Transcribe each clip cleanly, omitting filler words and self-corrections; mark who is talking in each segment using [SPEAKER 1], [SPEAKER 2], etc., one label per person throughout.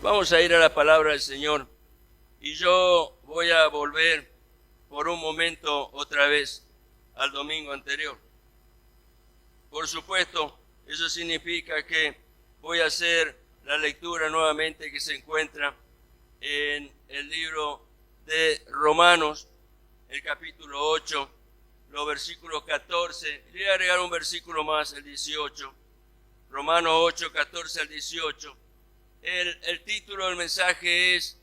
[SPEAKER 1] Vamos a ir a la palabra del Señor y yo voy a volver por un momento otra vez al domingo anterior. Por supuesto, eso significa que voy a hacer la lectura nuevamente que se encuentra en el libro de Romanos, el capítulo 8, los versículos 14. Le voy a agregar un versículo más, el 18. Romanos 8, 14 al 18. El título del mensaje es,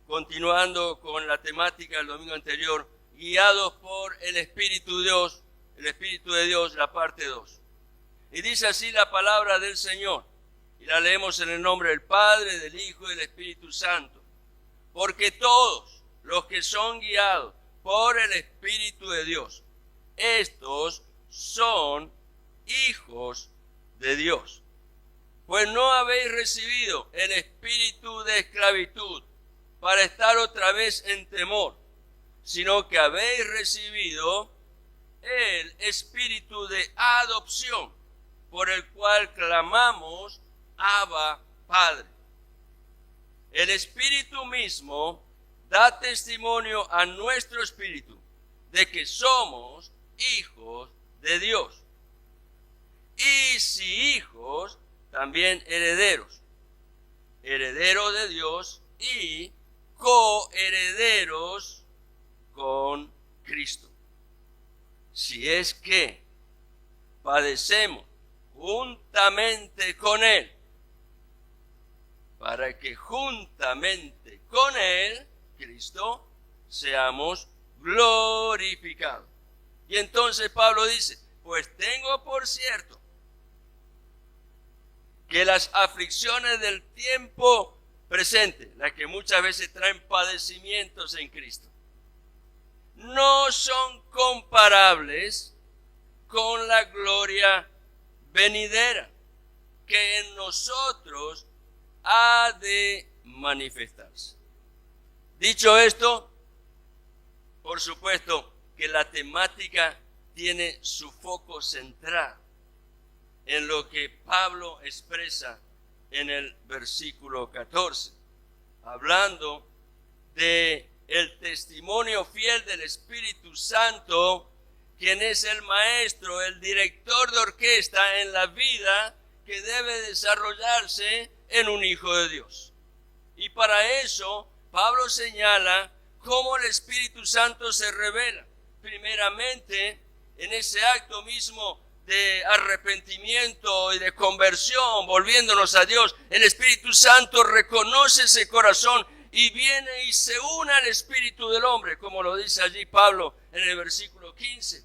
[SPEAKER 1] continuando con la temática del domingo anterior, guiados por el Espíritu de Dios, la parte 2. Y dice así la palabra del Señor, y la leemos en el nombre del Padre, del Hijo y del Espíritu Santo. Porque todos los que son guiados por el Espíritu de Dios, estos son hijos de Dios. Pues no habéis recibido el espíritu de esclavitud para estar otra vez en temor, sino que habéis recibido el espíritu de adopción, por el cual clamamos, Abba, Padre. El Espíritu mismo da testimonio a nuestro espíritu de que somos hijos de Dios. Y si hijos, también herederos, herederos de Dios y coherederos con Cristo. Si es que padecemos juntamente con Él, para que juntamente con Él, Cristo, seamos glorificados. Y entonces Pablo dice, pues tengo por cierto que las aflicciones del tiempo presente, las que muchas veces traen padecimientos en Cristo, no son comparables con la gloria venidera que en nosotros ha de manifestarse. Dicho esto, por supuesto que la temática tiene su foco central en lo que Pablo expresa en el versículo 14, hablando de el testimonio fiel del Espíritu Santo, quien es el maestro, el director de orquesta en la vida que debe desarrollarse en un hijo de Dios. Y para eso, Pablo señala cómo el Espíritu Santo se revela. Primeramente, en ese acto mismo de arrepentimiento y de conversión, volviéndonos a Dios, el Espíritu Santo reconoce ese corazón y viene y se une al espíritu del hombre, como lo dice allí Pablo en el versículo 15.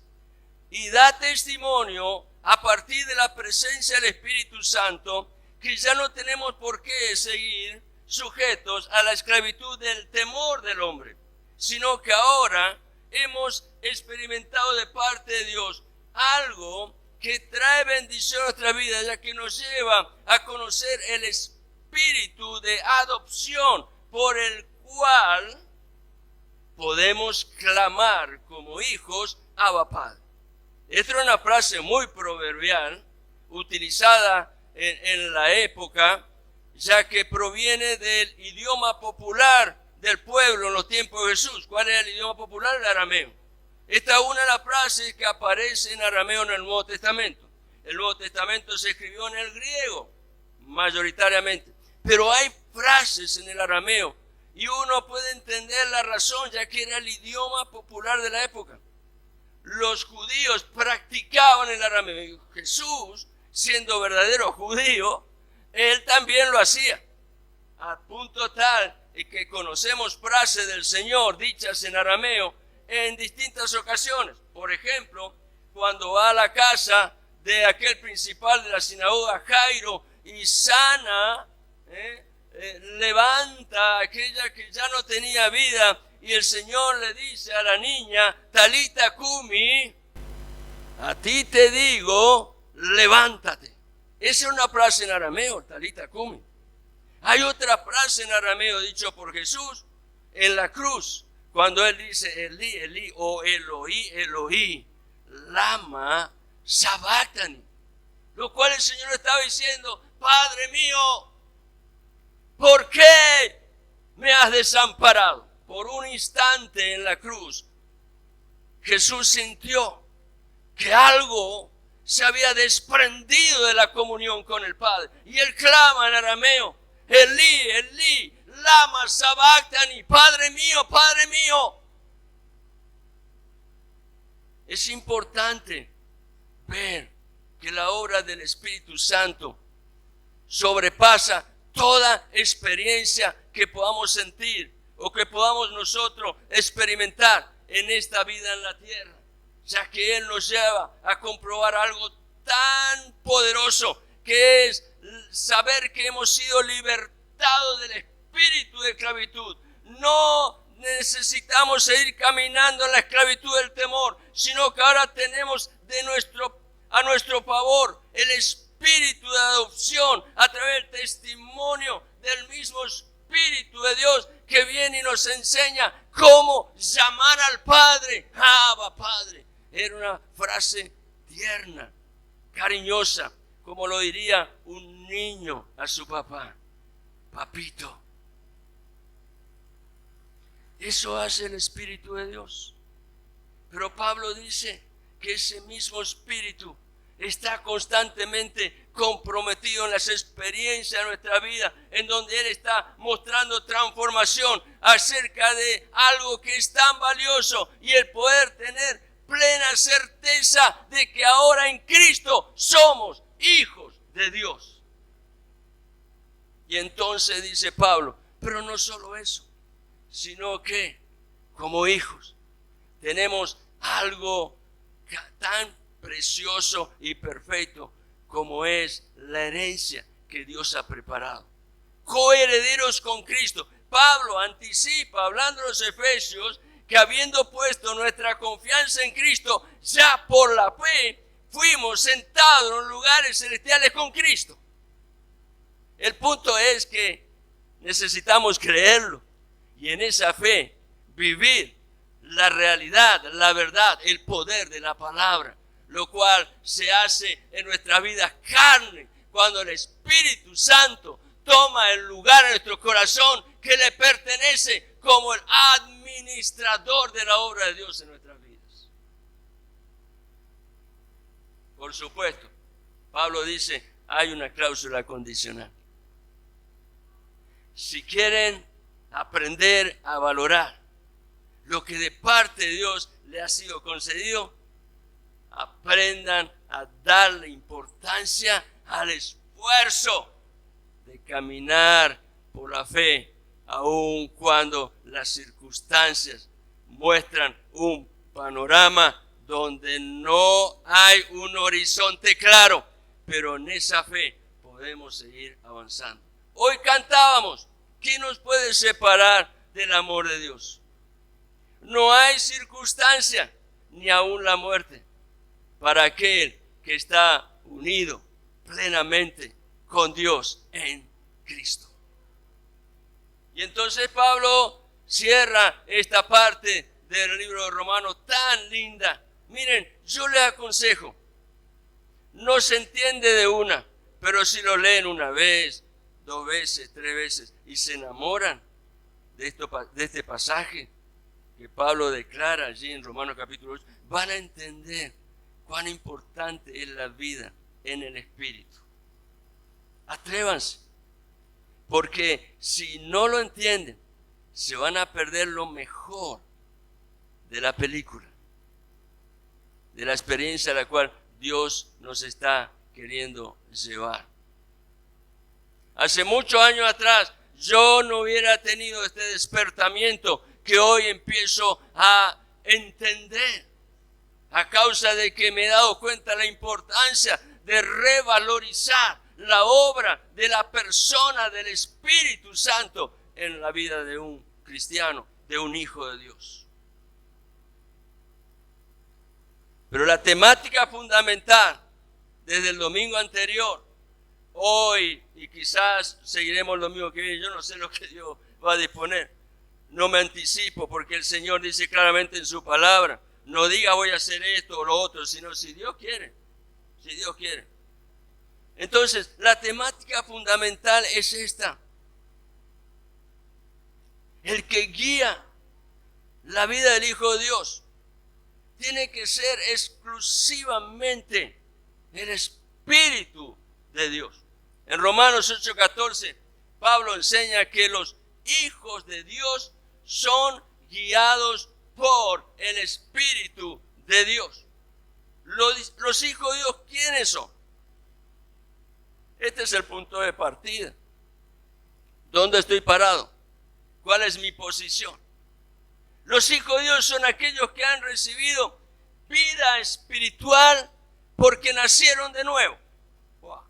[SPEAKER 1] Y da testimonio a partir de la presencia del Espíritu Santo que ya no tenemos por qué seguir sujetos a la esclavitud del temor del hombre, sino que ahora hemos experimentado de parte de Dios algo que trae bendición a nuestra vida, ya que nos lleva a conocer el espíritu de adopción por el cual podemos clamar como hijos, Abba, Padre. Esta era una frase muy proverbial, utilizada en la época, ya que proviene del idioma popular del pueblo en los tiempos de Jesús. ¿Cuál era el idioma popular? El arameo. Esta es una de las frases que aparece en arameo en el Nuevo Testamento. El Nuevo Testamento se escribió en el griego, mayoritariamente. Pero hay frases en el arameo y uno puede entender la razón, ya que era el idioma popular de la época. Los judíos practicaban el arameo. Jesús, siendo verdadero judío, él también lo hacía. A punto tal que conocemos frases del Señor dichas en arameo en distintas ocasiones. Por ejemplo, cuando va a la casa de aquel principal de la sinagoga, Jairo, y sana, levanta a aquella que ya no tenía vida, y el Señor le dice a la niña, Talita Cumi, a ti te digo, levántate. Esa es una frase en arameo, Talita Cumi. Hay otra frase en arameo dicho por Jesús en la cruz, cuando él dice, Elí, Elí, o Eloí, Eloí, lama sabactani. Lo cual el Señor estaba diciendo, Padre mío, ¿por qué me has desamparado? Por un instante en la cruz, Jesús sintió que algo se había desprendido de la comunión con el Padre. Y él clama en arameo, Elí, Elí, lama sabactani, Padre mío, Padre mío. Es importante ver que la obra del Espíritu Santo sobrepasa toda experiencia que podamos sentir o que podamos nosotros experimentar en esta vida en la tierra, ya que Él nos lleva a comprobar algo tan poderoso, que es saber que hemos sido libertados del espíritu de esclavitud. No necesitamos seguir caminando en la esclavitud del temor, sino que ahora tenemos a nuestro favor el espíritu de adopción a través del testimonio del mismo Espíritu de Dios, que viene y nos enseña cómo llamar al Padre. Abba, Padre. Era una frase tierna, cariñosa, como lo diría un niño a su papá. Papito. Eso hace el Espíritu de Dios. Pero Pablo dice que ese mismo Espíritu está constantemente comprometido en las experiencias de nuestra vida, en donde Él está mostrando transformación acerca de algo que es tan valioso, y el poder tener plena certeza de que ahora en Cristo somos hijos de Dios. Y entonces dice Pablo, pero no solo eso, sino que como hijos tenemos algo tan precioso y perfecto como es la herencia que Dios ha preparado. Coherederos con Cristo. Pablo anticipa, hablando a los Efesios, que habiendo puesto nuestra confianza en Cristo, ya por la fe fuimos sentados en los lugares celestiales con Cristo. El punto es que necesitamos creerlo y en esa fe vivir la realidad, la verdad, el poder de la palabra, lo cual se hace en nuestra vida carne cuando el Espíritu Santo toma el lugar en nuestro corazón que le pertenece como el administrador de la obra de Dios en nuestras vidas. Por supuesto, Pablo dice, hay una cláusula condicional. Si quieren aprender a valorar lo que de parte de Dios le ha sido concedido, aprendan a darle importancia al esfuerzo de caminar por la fe, aun cuando las circunstancias muestran un panorama donde no hay un horizonte claro, pero en esa fe podemos seguir avanzando. Hoy cantábamos, ¿quién nos puede separar del amor de Dios? No hay circunstancia, ni aun la muerte, para aquel que está unido plenamente con Dios en Cristo. Y entonces Pablo cierra esta parte del libro de Romanos tan linda. Miren, yo les aconsejo, no se entiende de una, pero si lo leen una vez, 2 veces, 3 veces y se enamoran de este pasaje que Pablo declara allí en Romanos capítulo 8, van a entender cuán importante es la vida en el Espíritu. Atrévanse, porque si no lo entienden, se van a perder lo mejor de la película, de la experiencia a la cual Dios nos está queriendo llevar. Hace muchos años atrás, yo no hubiera tenido este despertamiento que hoy empiezo a entender, a causa de que me he dado cuenta de la importancia de revalorizar la obra de la persona del Espíritu Santo en la vida de un cristiano, de un hijo de Dios. Pero la temática fundamental desde el domingo anterior, hoy y quizás seguiremos el domingo que viene, yo no sé lo que Dios va a disponer. No me anticipo porque el Señor dice claramente en su palabra, no diga voy a hacer esto o lo otro, sino si Dios quiere, si Dios quiere. Entonces, la temática fundamental es esta. el que guía la vida del Hijo de Dios tiene que ser exclusivamente el Espíritu de Dios. En Romanos 8:14, Pablo enseña que los hijos de Dios son guiados por el Espíritu de Dios. Los hijos de Dios, ¿quiénes son? Este es el punto de partida. ¿Dónde estoy parado? ¿Cuál es mi posición? Los hijos de Dios son aquellos que han recibido vida espiritual porque nacieron de nuevo. Wow.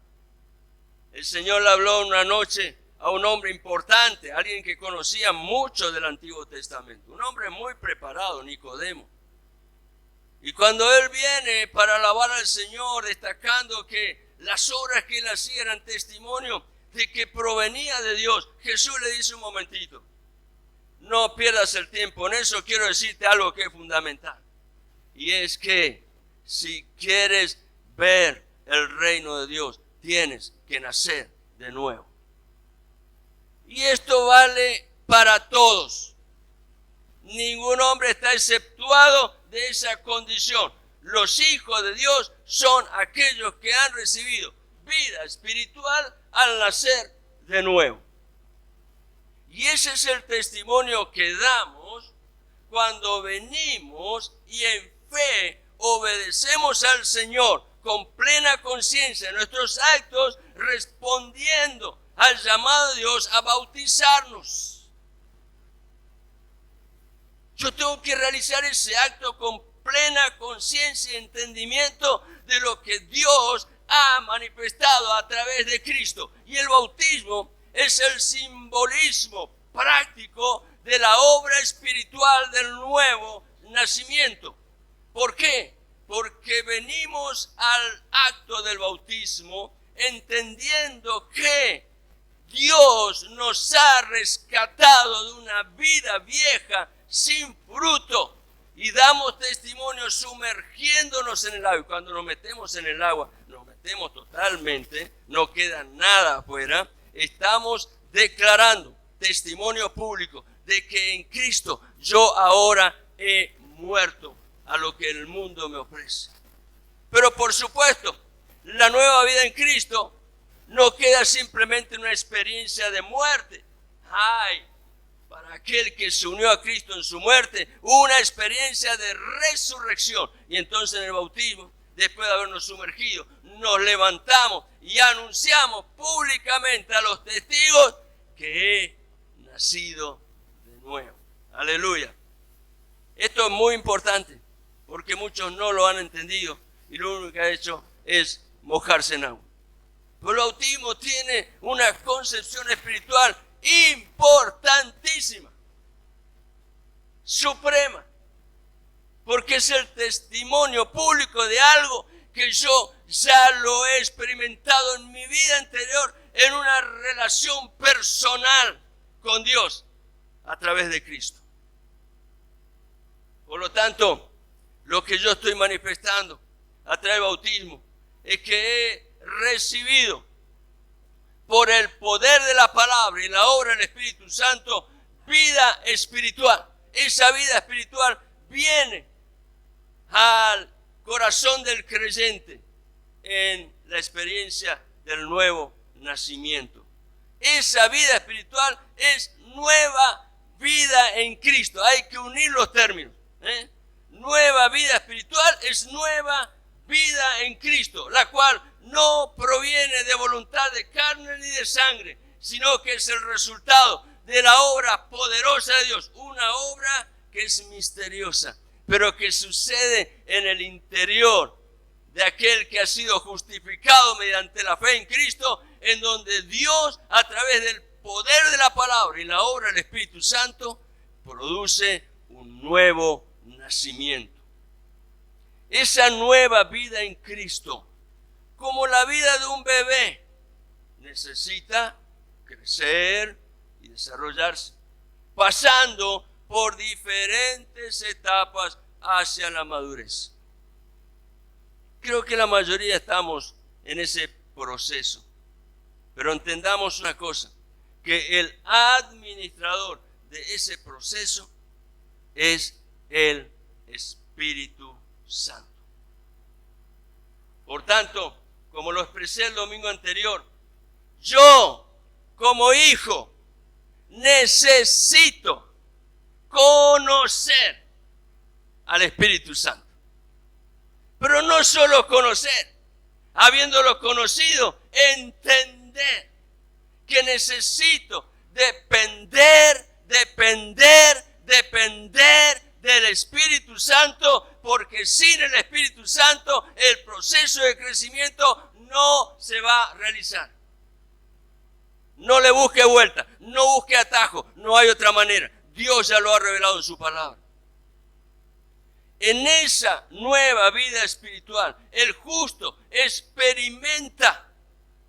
[SPEAKER 1] El Señor le habló una noche a un hombre importante, alguien que conocía mucho del Antiguo Testamento, un hombre muy preparado, Nicodemo. Y cuando él viene para alabar al Señor, destacando que las obras que él hacía eran testimonio de que provenía de Dios, Jesús le dice un momentito, no pierdas el tiempo en eso, quiero decirte algo que es fundamental. Y es que si quieres ver el reino de Dios, tienes que nacer de nuevo. Y esto vale para todos. Ningún hombre está exceptuado de esa condición. Los hijos de Dios son aquellos que han recibido vida espiritual al nacer de nuevo. Y ese es el testimonio que damos cuando venimos y en fe obedecemos al Señor con plena conciencia de nuestros actos, respondiendo al llamado de Dios a bautizarnos. Yo tengo que realizar ese acto con plena conciencia y entendimiento de lo que Dios ha manifestado a través de Cristo. Y el bautismo es el simbolismo práctico de la obra espiritual del nuevo nacimiento. ¿Por qué? Porque venimos al acto del bautismo entendiendo que Dios nos ha rescatado de una vida vieja sin fruto y damos testimonio sumergiéndonos en el agua. Y cuando nos metemos en el agua, nos metemos totalmente, no queda nada afuera. Estamos declarando testimonio público de que en Cristo yo ahora he muerto a lo que el mundo me ofrece. Pero por supuesto, la nueva vida en Cristo no queda simplemente en una experiencia de muerte. Hay para aquel que se unió a Cristo en su muerte una experiencia de resurrección. Y entonces en el bautismo, después de habernos sumergido, nos levantamos y anunciamos públicamente a los testigos que he nacido de nuevo. Aleluya. Esto es muy importante porque muchos no lo han entendido y lo único que ha hecho es mojarse en agua. Pero el bautismo tiene una concepción espiritual importantísima, suprema, porque es el testimonio público de algo que yo ya lo he experimentado en mi vida anterior en una relación personal con Dios a través de Cristo. Por lo tanto, lo que yo estoy manifestando a través del bautismo es que he recibido por el poder de la palabra y la obra del Espíritu Santo vida espiritual. Esa vida espiritual viene al corazón del creyente en la experiencia del nuevo nacimiento. Esa vida espiritual es nueva vida en Cristo. Hay que unir los términos. Nueva vida espiritual es nueva vida en Cristo, la cual no proviene de voluntad de carne ni de sangre, sino que es el resultado de la obra poderosa de Dios, una obra que es misteriosa, pero que sucede en el interior de aquel que ha sido justificado mediante la fe en Cristo, en donde Dios, a través del poder de la palabra y la obra del Espíritu Santo, produce un nuevo nacimiento. Esa nueva vida en Cristo, como la vida de un bebé, necesita crecer y desarrollarse, pasando por diferentes etapas hacia la madurez. Creo que la mayoría estamos en ese proceso, pero entendamos una cosa, que el administrador de ese proceso es el Espíritu Santo. Por tanto, como lo expresé el domingo anterior, yo como hijo necesito conocer al Espíritu Santo. Pero no solo conocer, habiéndolo conocido, entender que necesito depender del Espíritu Santo, porque sin el Espíritu Santo el proceso de crecimiento no se va a realizar. No le busque vuelta, no busque atajo, no hay otra manera. Dios ya lo ha revelado en su palabra. En esa nueva vida espiritual, el justo experimenta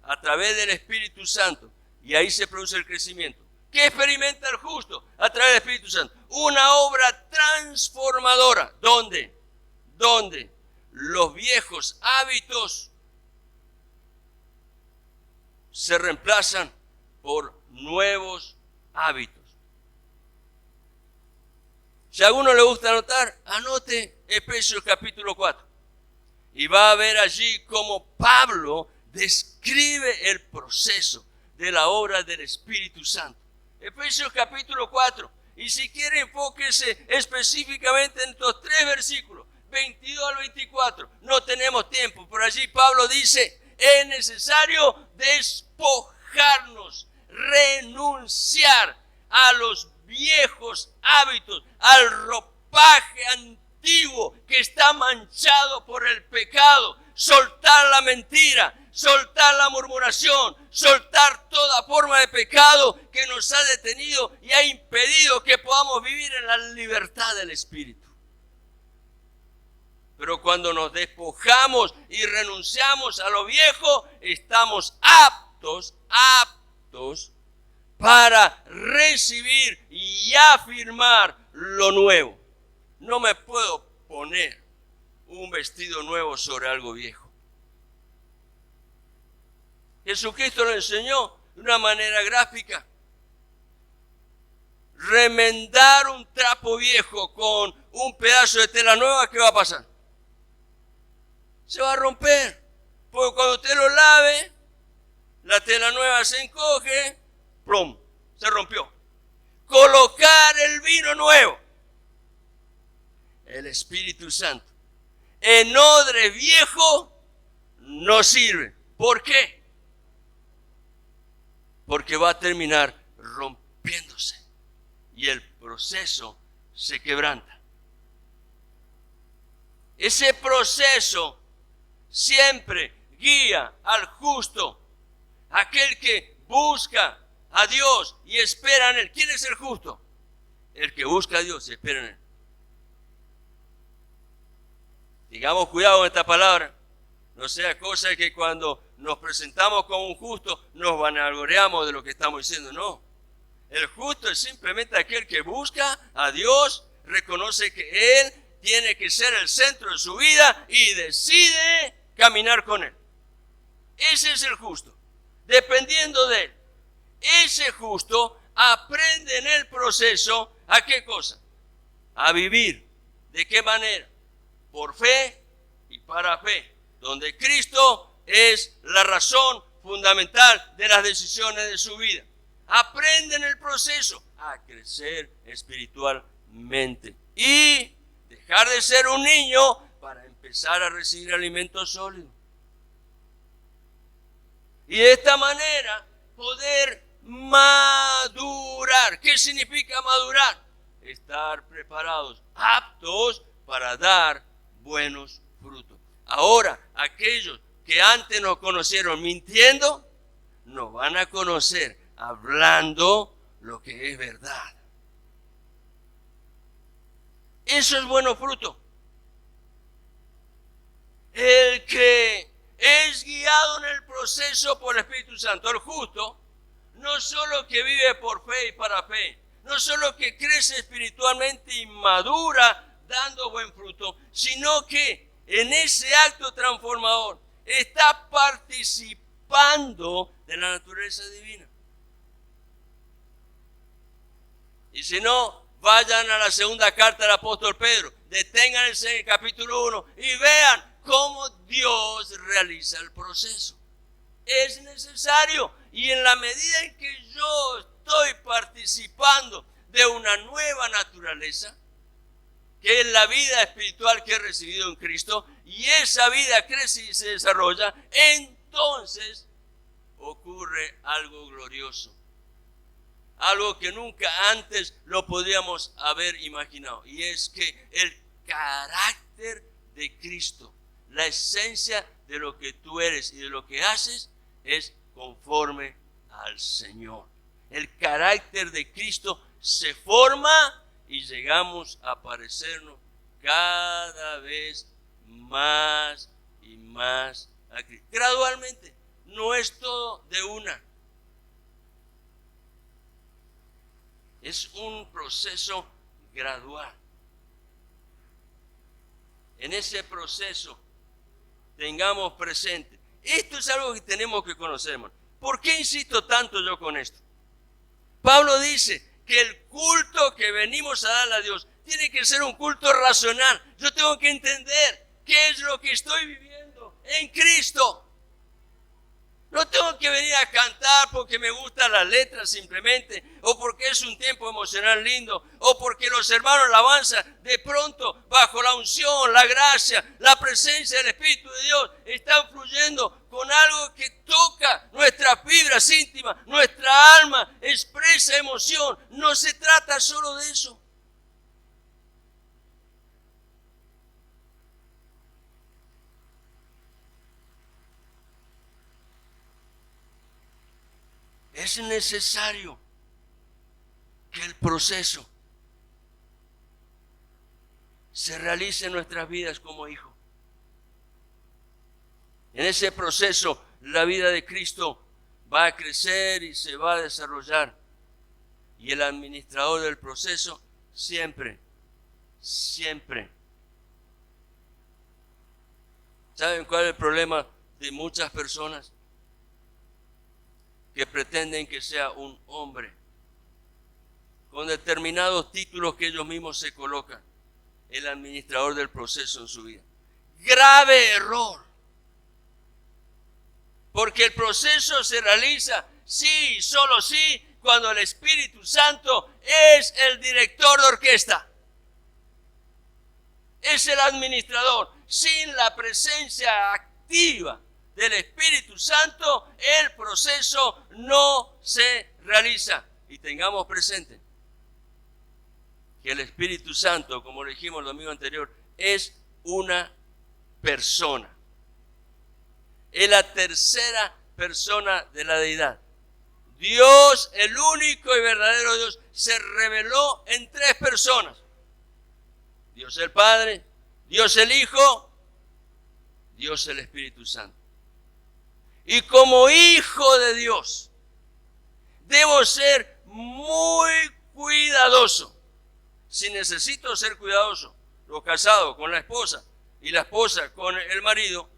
[SPEAKER 1] a través del Espíritu Santo, y ahí se produce el crecimiento. ¿Qué experimenta el justo a través del Espíritu Santo? Una obra transformadora. ¿Dónde? Donde los viejos hábitos se reemplazan por nuevos hábitos. Si a alguno le gusta anotar, anote Efesios capítulo 4. Y va a ver allí cómo Pablo describe el proceso de la obra del Espíritu Santo. Efesios capítulo 4. Y si quiere, enfóquese específicamente en estos 3 versículos, 22 al 24. No tenemos tiempo. Por allí Pablo dice, es necesario despojarnos, renunciar a los viejos hábitos, al ropaje antiguo que está manchado por el pecado, soltar la mentira, soltar la murmuración, soltar toda forma de pecado que nos ha detenido y ha impedido que podamos vivir en la libertad del Espíritu. Pero cuando nos despojamos y renunciamos a lo viejo, estamos aptos para recibir y afirmar lo nuevo. No me puedo poner un vestido nuevo sobre algo viejo. Jesucristo lo enseñó de una manera gráfica. Remendar un trapo viejo con un pedazo de tela nueva, ¿qué va a pasar? Se va a romper. Porque cuando usted lo lave, la tela nueva se encoge, ¡plum!, se rompió. Colocar el vino nuevo, el Espíritu Santo, en odre viejo no sirve. ¿Por qué? Porque va a terminar rompiéndose y el proceso se quebranta. Ese proceso siempre guía al justo, aquel que busca a Dios y espera en Él. ¿Quién es el justo? El que busca a Dios y espera en Él. Digamos cuidado con esta palabra. No sea cosa que cuando nos presentamos como un justo nos vanagloriamos de lo que estamos diciendo. No. El justo es simplemente aquel que busca a Dios, reconoce que Él tiene que ser el centro de su vida y decide caminar con Él. Ese es el justo. Dependiendo de Él. Ese justo aprende en el proceso ¿a qué cosa? A vivir. ¿De qué manera? Por fe y para fe. Donde Cristo es la razón fundamental de las decisiones de su vida. Aprende en el proceso a crecer espiritualmente y dejar de ser un niño para empezar a recibir alimento sólido. Y de esta manera poder madurar. ¿Qué significa madurar? Estar preparados, aptos para dar buenos frutos. Ahora, aquellos que antes nos conocieron mintiendo, nos van a conocer hablando lo que es verdad. Eso es bueno fruto. El que es guiado en el proceso por el Espíritu Santo, el justo, no solo que vive por fe y para fe, no solo que crece espiritualmente y madura dando buen fruto, sino que en ese acto transformador está participando de la naturaleza divina. Y si no, vayan a la segunda carta del apóstol Pedro, deténganse en el capítulo 1 y vean cómo Dios realiza el proceso. Es necesario, y en la medida en que yo estoy participando de una nueva naturaleza, que es la vida espiritual que he recibido en Cristo, y esa vida crece y se desarrolla, entonces ocurre algo glorioso, algo que nunca antes lo podríamos haber imaginado, y es que el carácter de Cristo, la esencia de lo que tú eres y de lo que haces, es conforme al Señor. El carácter de Cristo se forma y llegamos a parecernos cada vez más y más a Cristo. Gradualmente, no es todo de una. Es un proceso gradual. En ese proceso tengamos presente. Esto es algo que tenemos que conocer, hermano. ¿Por qué insisto tanto yo con esto? Pablo dice que el culto que venimos a darle a Dios tiene que ser un culto racional. Yo tengo que entender qué es lo que estoy viviendo en Cristo. No tengo que venir a cantar porque me gustan las letras simplemente, o porque es un tiempo emocional lindo, o porque los hermanos alabanza de pronto bajo la unción, la gracia, la presencia del Espíritu de Dios están fluyendo con algo que toca nuestras fibras íntimas, nuestra alma expresa emoción. No se trata solo de eso. Es necesario que el proceso se realice en nuestras vidas como hijos. En ese proceso, la vida de Cristo va a crecer y se va a desarrollar. Y el administrador del proceso siempre. ¿Saben cuál es el problema de muchas personas? Que pretenden que sea un hombre con determinados títulos que ellos mismos se colocan, el administrador del proceso en su vida. Grave error, porque el proceso se realiza sí, solo sí, cuando el Espíritu Santo es el director de orquesta, es el administrador. Sin la presencia activa del Espíritu Santo, el proceso no se realiza. Y tengamos presente que el Espíritu Santo, como lo dijimos el domingo anterior, es una persona. Es la tercera persona de la deidad. Dios, el único y verdadero Dios, se reveló en tres personas. Dios el Padre, Dios el Hijo, Dios el Espíritu Santo. Y como hijo de Dios, debo ser muy cuidadoso. Si necesito ser cuidadoso, los casados con la esposa y la esposa con el marido,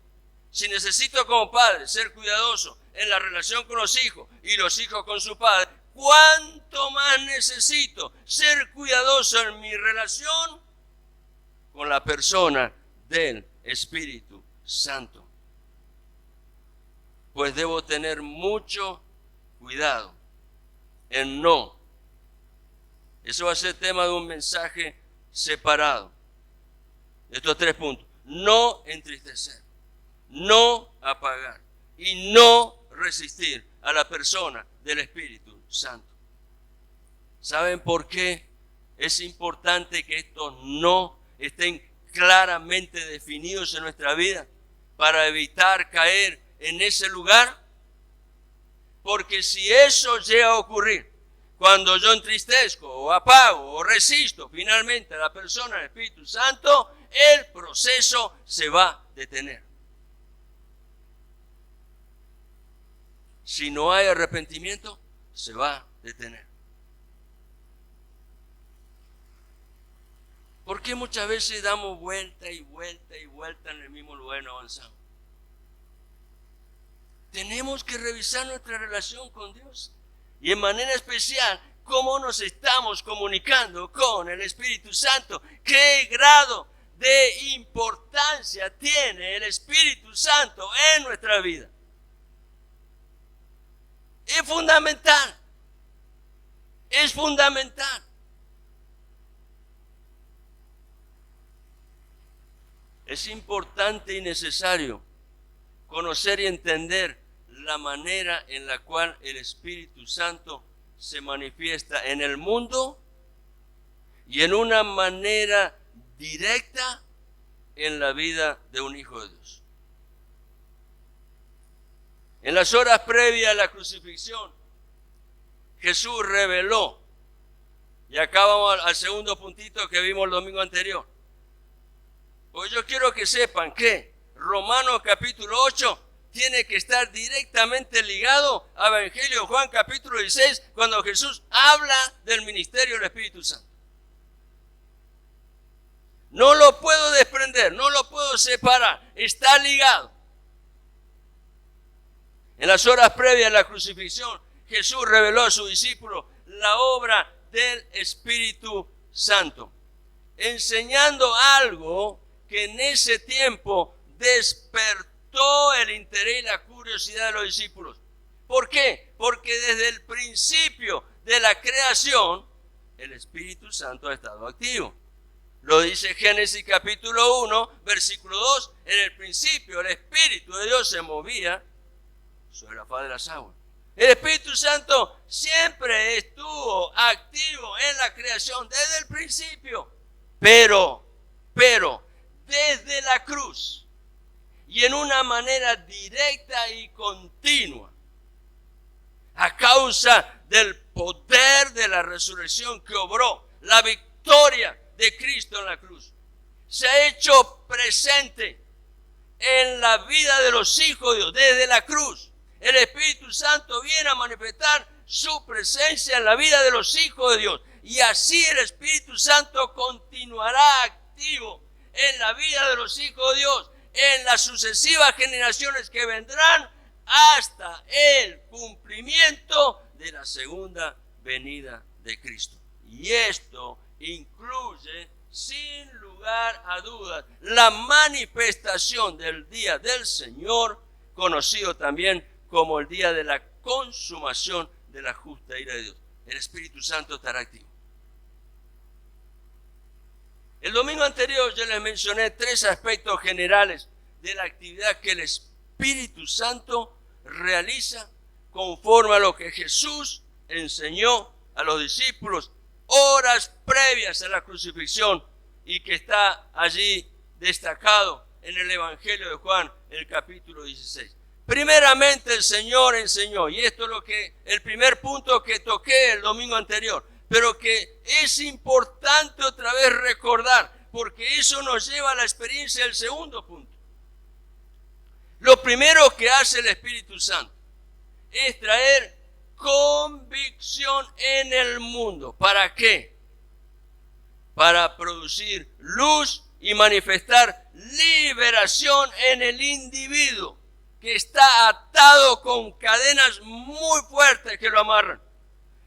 [SPEAKER 1] si necesito como padre ser cuidadoso en la relación con los hijos y los hijos con su padre, ¿cuánto más necesito ser cuidadoso en mi relación con la persona del Espíritu Santo? Pues debo tener mucho cuidado en no. Eso va a ser tema de un mensaje separado. Estos 3 puntos. No entristecer, no apagar y no resistir a la persona del Espíritu Santo. ¿Saben por qué es importante que estos no estén claramente definidos en nuestra vida para evitar caer en ese lugar? Porque si eso llega a ocurrir, cuando yo entristezco o apago o resisto finalmente a la persona del Espíritu Santo, el proceso se va a detener. Si no hay arrepentimiento, se va a detener. ¿Por qué muchas veces damos vuelta y vuelta y vuelta en el mismo lugar y no avanzamos? Tenemos que revisar nuestra relación con Dios. Y en manera especial, cómo nos estamos comunicando con el Espíritu Santo. ¿Qué grado de importancia tiene el Espíritu Santo en nuestra vida? Es fundamental. Es fundamental. Es importante y necesario conocer y entender la manera en la cual el Espíritu Santo se manifiesta en el mundo y en una manera directa en la vida de un hijo de Dios. En las horas previas a la crucifixión, Jesús reveló, y acá vamos al segundo puntito que vimos el domingo anterior. Pues yo quiero que sepan que Romanos capítulo 8 tiene que estar directamente ligado al Evangelio de Juan capítulo 16, cuando Jesús habla del ministerio del Espíritu Santo. No lo puedo desprender, no lo puedo separar, está ligado. En las horas previas a la crucifixión, Jesús reveló a sus discípulos la obra del Espíritu Santo, enseñando algo que en ese tiempo despertó el interés y la curiosidad de los discípulos. ¿Por qué? Porque desde el principio de la creación, el Espíritu Santo ha estado activo. Lo dice Génesis capítulo 1, versículo 2. En el principio el Espíritu de Dios se movía sobre la faz de las aguas. El Espíritu Santo siempre estuvo activo en la creación desde el principio. Pero, desde la cruz y en una manera directa y continua, a causa del poder de la resurrección que obró, la victoria de Cristo en la cruz, se ha hecho presente en la vida de los hijos de Dios desde la cruz. El Espíritu Santo viene a manifestar su presencia en la vida de los hijos de Dios. Y así el Espíritu Santo continuará activo en la vida de los hijos de Dios, en las sucesivas generaciones que vendrán, hasta el cumplimiento de la segunda venida de Cristo. Y esto incluye, sin lugar a dudas, la manifestación del día del Señor, conocido también como el día de la consumación de la justa ira de Dios. El Espíritu Santo estará activo. El domingo anterior yo les mencioné 3 aspectos generales de la actividad que el Espíritu Santo realiza conforme a lo que Jesús enseñó a los discípulos horas previas a la crucifixión y que está allí destacado en el Evangelio de Juan, el capítulo 16. Primeramente el Señor enseñó, y esto es lo que el primer punto que toqué el domingo anterior, pero que es importante otra vez recordar, porque eso nos lleva a la experiencia del segundo punto. Lo primero que hace el Espíritu Santo es traer convicción en el mundo. ¿Para qué? Para producir luz y manifestar liberación en el individuo, que está atado con cadenas muy fuertes que lo amarran.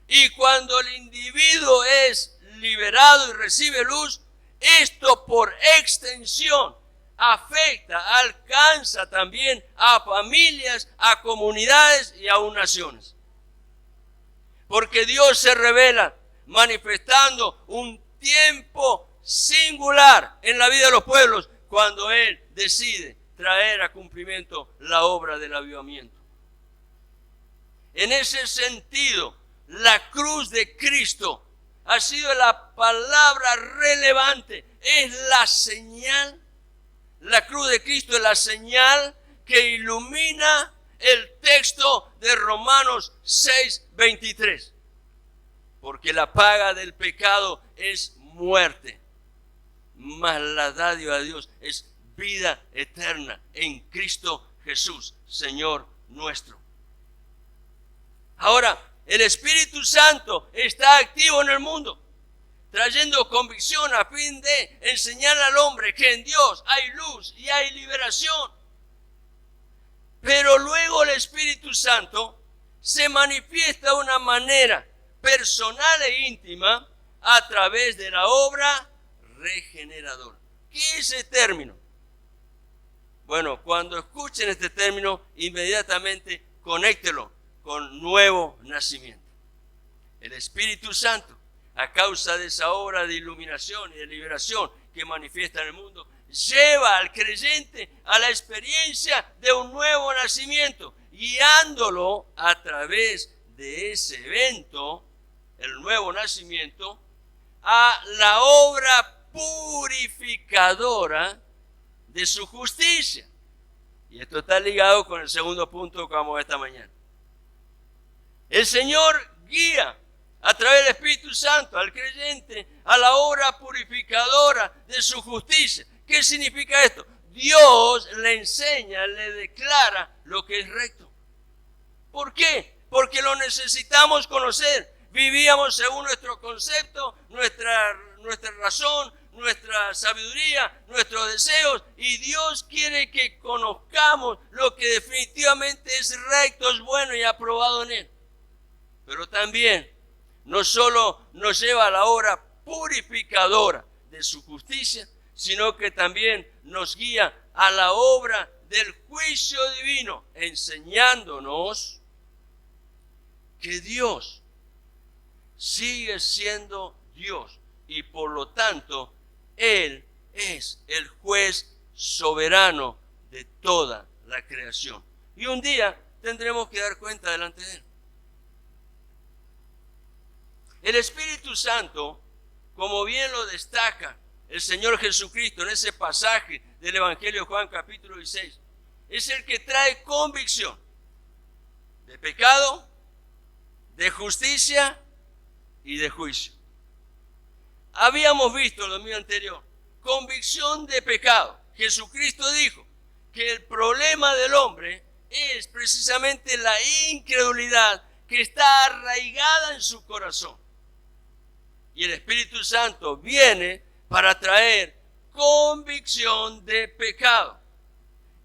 [SPEAKER 1] Y cuando el individuo es liberado y recibe luz, esto por extensión afecta, alcanza también a familias, a comunidades y a naciones. Porque Dios se revela manifestando un tiempo singular en la vida de los pueblos cuando Él decide traer a cumplimiento la obra del avivamiento. En ese sentido, la cruz de Cristo ha sido la palabra relevante, es la señal. La cruz de Cristo es la señal que ilumina el texto de Romanos 6:23. Porque la paga del pecado es muerte, mas la dádiva de Dios es vida eterna en Cristo Jesús, Señor nuestro. Ahora, el Espíritu Santo está activo en el mundo, trayendo convicción a fin de enseñar al hombre que en Dios hay luz y hay liberación. Pero luego el Espíritu Santo se manifiesta de una manera personal e íntima a través de la obra regeneradora. ¿Qué es ese término? Bueno, cuando escuchen este término, inmediatamente conéctelo con nuevo nacimiento. El Espíritu Santo, a causa de esa obra de iluminación y de liberación que manifiesta en el mundo, lleva al creyente a la experiencia de un nuevo nacimiento, guiándolo a través de ese evento, el nuevo nacimiento, a la obra purificadora de su justicia. Y esto está ligado con el segundo punto que vamos a ver esta mañana. El Señor guía a través del Espíritu Santo al creyente a la obra purificadora de su justicia. ¿Qué significa esto? Dios le enseña, le declara lo que es recto. ¿Por qué? Porque lo necesitamos conocer. Vivíamos según nuestro concepto, nuestra razón, nuestra sabiduría, nuestros deseos, y Dios quiere que conozcamos lo que definitivamente es recto, es bueno y aprobado en Él. Pero también no solo nos lleva a la obra purificadora de su justicia, sino que también nos guía a la obra del juicio divino, enseñándonos que Dios sigue siendo Dios y por lo tanto Él es el juez soberano de toda la creación. Y un día tendremos que dar cuenta delante de Él. El Espíritu Santo, como bien lo destaca el Señor Jesucristo en ese pasaje del Evangelio de Juan capítulo 16, es el que trae convicción de pecado, de justicia y de juicio. Habíamos visto el domingo anterior, convicción de pecado. Jesucristo dijo que el problema del hombre es precisamente la incredulidad que está arraigada en su corazón. Y el Espíritu Santo viene para traer convicción de pecado.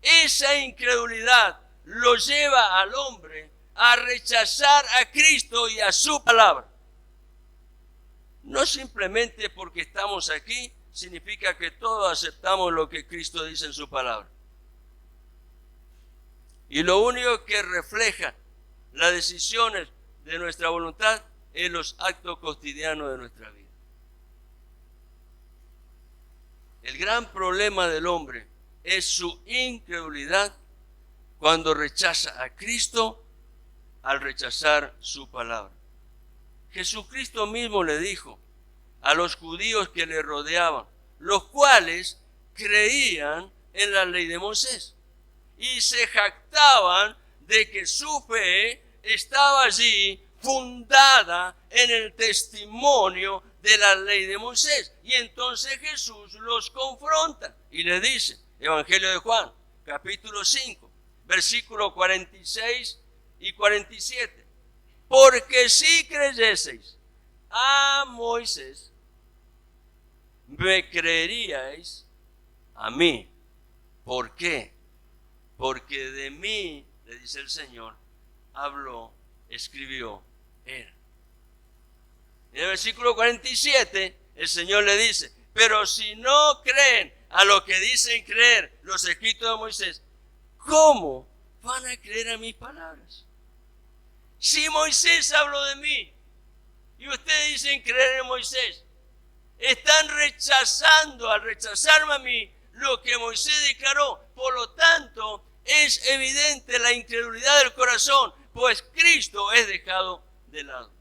[SPEAKER 1] Esa incredulidad lo lleva al hombre a rechazar a Cristo y a su palabra. No simplemente porque estamos aquí significa que todos aceptamos lo que Cristo dice en su palabra. Y lo único que refleja las decisiones de nuestra voluntad es los actos cotidianos de nuestra vida. El gran problema del hombre es su incredulidad cuando rechaza a Cristo al rechazar su palabra. Jesucristo mismo le dijo a los judíos que le rodeaban, los cuales creían en la ley de Moisés y se jactaban de que su fe estaba allí fundada en el testimonio de la ley de Moisés. Y entonces Jesús los confronta y le dice, Evangelio de Juan, capítulo 5, versículos 46 y 47. Porque si creyeseis a Moisés, me creeríais a mí. ¿Por qué? Porque de mí, le dice el Señor, habló, escribió él. En el versículo 47, el Señor le dice, pero si no creen a lo que dicen creer los escritos de Moisés, ¿cómo van a creer a mis palabras? Si Moisés habló de mí y ustedes dicen creer en Moisés, están rechazando, al rechazarme a mí, lo que Moisés declaró. Por lo tanto, es evidente la incredulidad del corazón, pues Cristo es dejado de lado.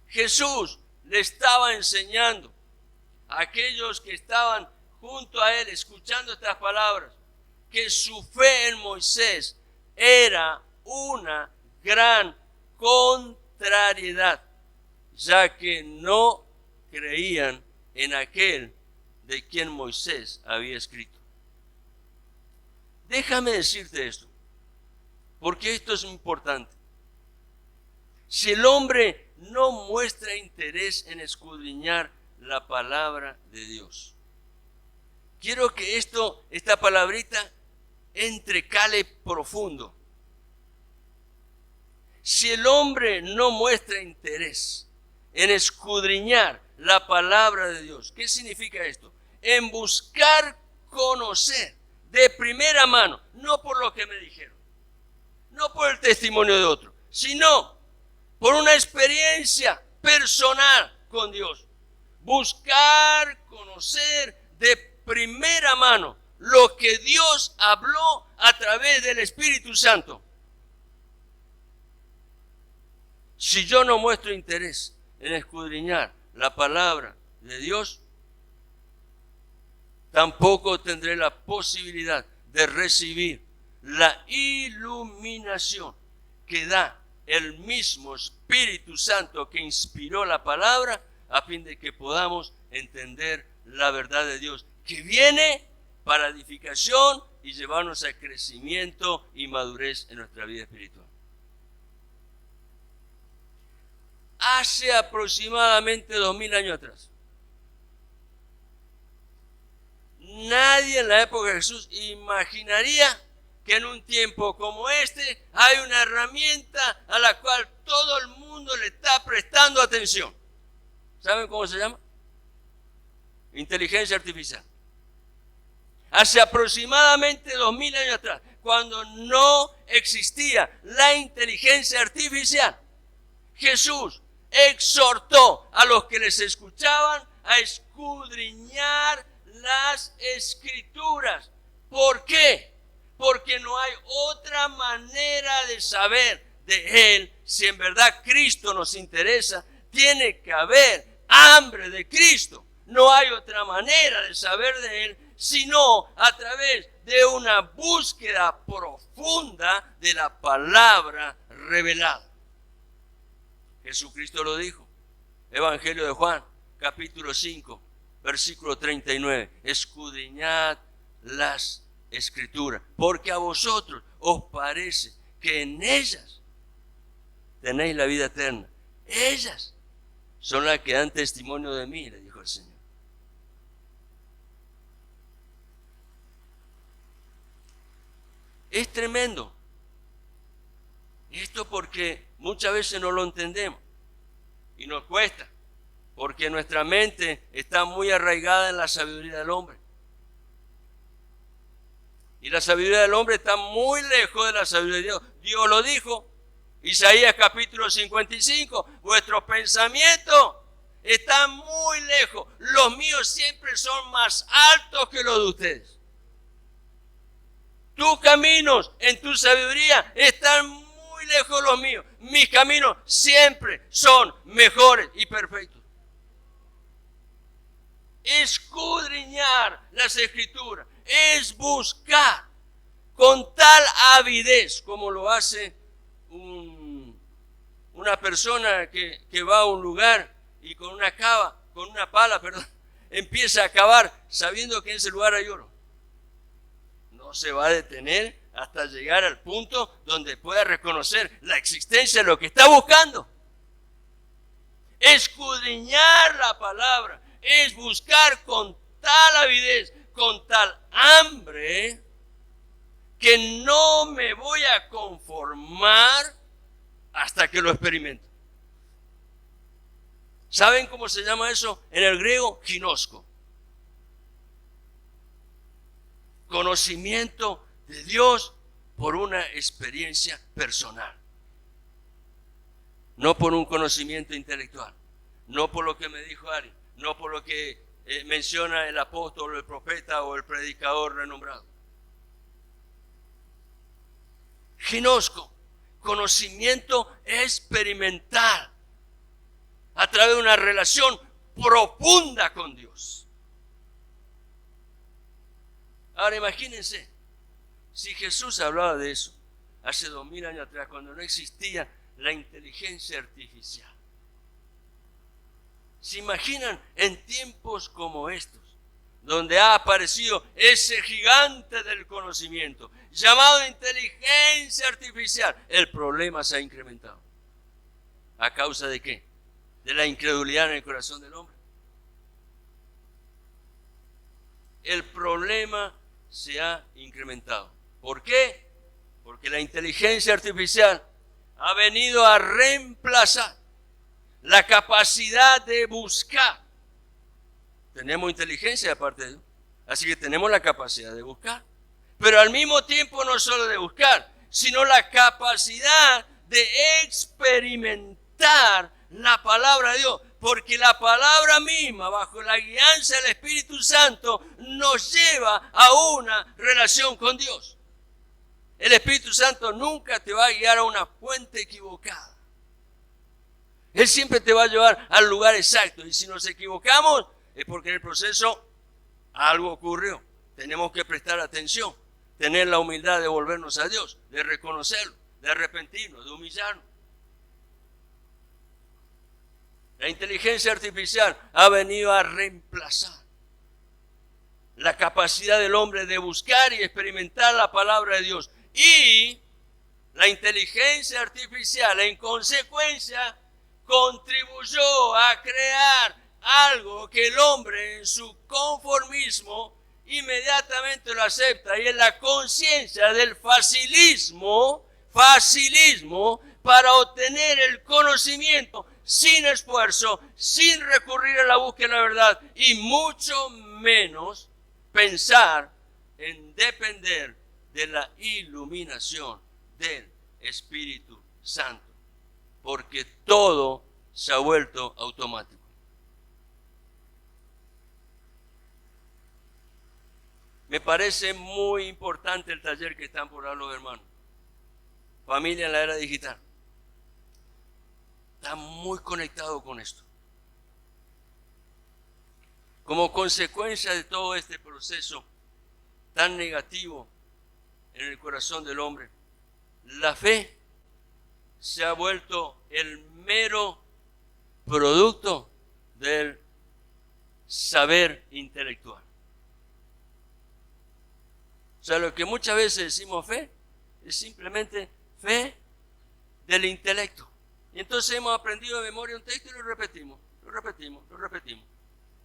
[SPEAKER 1] Jesús le estaba enseñando a aquellos que estaban junto a él escuchando estas palabras que su fe en Moisés era una gran contrariedad, ya que no creían en aquel de quien Moisés había escrito. Déjame decirte esto, porque esto es importante. Si el hombre no muestra interés en escudriñar la palabra de Dios, quiero que esta palabrita entrecale profundo. Si el hombre no muestra interés en escudriñar la palabra de Dios, ¿qué significa esto? En buscar conocer de primera mano, no por lo que me dijeron, no por el testimonio de otro, sino por una experiencia personal con Dios. Buscar conocer de primera mano lo que Dios habló a través del Espíritu Santo. Si yo no muestro interés en escudriñar la palabra de Dios, tampoco tendré la posibilidad de recibir la iluminación que da el mismo Espíritu Santo que inspiró la palabra, a fin de que podamos entender la verdad de Dios, que viene para edificación y llevarnos a crecimiento y madurez en nuestra vida espiritual. Hace aproximadamente 2000 años atrás, nadie en la época de Jesús imaginaría que en un tiempo como este hay una herramienta a la cual todo el mundo le está prestando atención. ¿Saben cómo se llama? Inteligencia artificial. Hace aproximadamente 2000 años atrás, cuando no existía la inteligencia artificial, Jesús exhortó a los que les escuchaban a escudriñar las Escrituras. ¿Por qué? Porque no hay otra manera de saber de Él. Si en verdad Cristo nos interesa, tiene que haber hambre de Cristo. No hay otra manera de saber de Él, sino a través de una búsqueda profunda de la palabra revelada. Jesucristo lo dijo. Evangelio de Juan, capítulo 5, versículo 39. Escudriñad las Escrituras, porque a vosotros os parece que en ellas tenéis la vida eterna. Ellas son las que dan testimonio de mí, le dijo el Señor. Es tremendo. Esto porque muchas veces no lo entendemos y nos cuesta, porque nuestra mente está muy arraigada en la sabiduría del hombre. Y la sabiduría del hombre está muy lejos de la sabiduría de Dios. Dios lo dijo, Isaías capítulo 55, vuestros pensamientos están muy lejos. Los míos siempre son más altos que los de ustedes. Tus caminos en tu sabiduría están muy lejos de los míos. Mis caminos siempre son mejores y perfectos. Escudriñar las Escrituras es buscar con tal avidez como lo hace una persona que va a un lugar y con una pala, empieza a cavar sabiendo que en ese lugar hay oro. No se va a detener hasta llegar al punto donde pueda reconocer la existencia de lo que está buscando. Escudriñar la palabra es buscar con tal avidez, con tal hambre, que no me voy a conformar hasta que lo experimento. ¿Saben cómo se llama eso? En el griego, ginosko. Conocimiento de Dios por una experiencia personal. No por un conocimiento intelectual. No por lo que me dijo Ari. No por lo que menciona el apóstol, el profeta o el predicador renombrado. Ginosko, conocimiento experimental a través de una relación profunda con Dios. Ahora imagínense, si Jesús hablaba de eso hace 2000 años atrás, cuando no existía la inteligencia artificial. ¿Se imaginan en tiempos como estos, donde ha aparecido ese gigante del conocimiento, llamado inteligencia artificial? El problema se ha incrementado. ¿A causa de qué? De la incredulidad en el corazón del hombre. El problema se ha incrementado. ¿Por qué? Porque la inteligencia artificial ha venido a reemplazar la capacidad de buscar. Tenemos inteligencia de parte de Dios, así que tenemos la capacidad de buscar. Pero al mismo tiempo no solo de buscar, sino la capacidad de experimentar la palabra de Dios. Porque la palabra misma, bajo la guianza del Espíritu Santo, nos lleva a una relación con Dios. El Espíritu Santo nunca te va a guiar a una fuente equivocada. Él siempre te va a llevar al lugar exacto. Y si nos equivocamos, es porque en el proceso algo ocurrió. Tenemos que prestar atención, tener la humildad de volvernos a Dios, de reconocerlo, de arrepentirnos, de humillarnos. La inteligencia artificial ha venido a reemplazar la capacidad del hombre de buscar y experimentar la palabra de Dios. Y la inteligencia artificial, en consecuencia, contribuyó a crear algo que el hombre en su conformismo inmediatamente lo acepta, y es la conciencia del facilismo para obtener el conocimiento sin esfuerzo, sin recurrir a la búsqueda de la verdad, y mucho menos pensar en depender de la iluminación del Espíritu Santo, porque todo se ha vuelto automático. Me parece muy importante el taller que están por dar los hermanos. Familia en la era digital. Está muy conectado con esto. Como consecuencia de todo este proceso tan negativo en el corazón del hombre, la fe se ha vuelto el mero producto del saber intelectual. O sea, lo que muchas veces decimos fe es simplemente fe del intelecto. Y entonces hemos aprendido de memoria un texto y lo repetimos.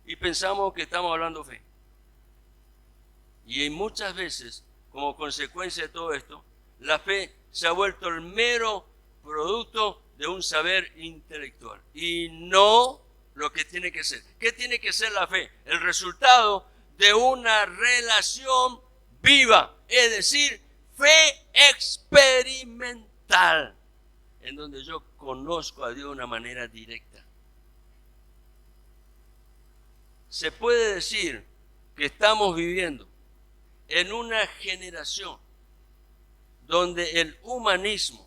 [SPEAKER 1] Y pensamos que estamos hablando fe. Y muchas veces, como consecuencia de todo esto, la fe se ha vuelto el mero producto de un saber intelectual. Y no lo que tiene que ser. ¿Qué tiene que ser la fe? El resultado de una relación viva, es decir, fe experimental, en donde yo conozco a Dios de una manera directa. Se puede decir que estamos viviendo en una generación donde el humanismo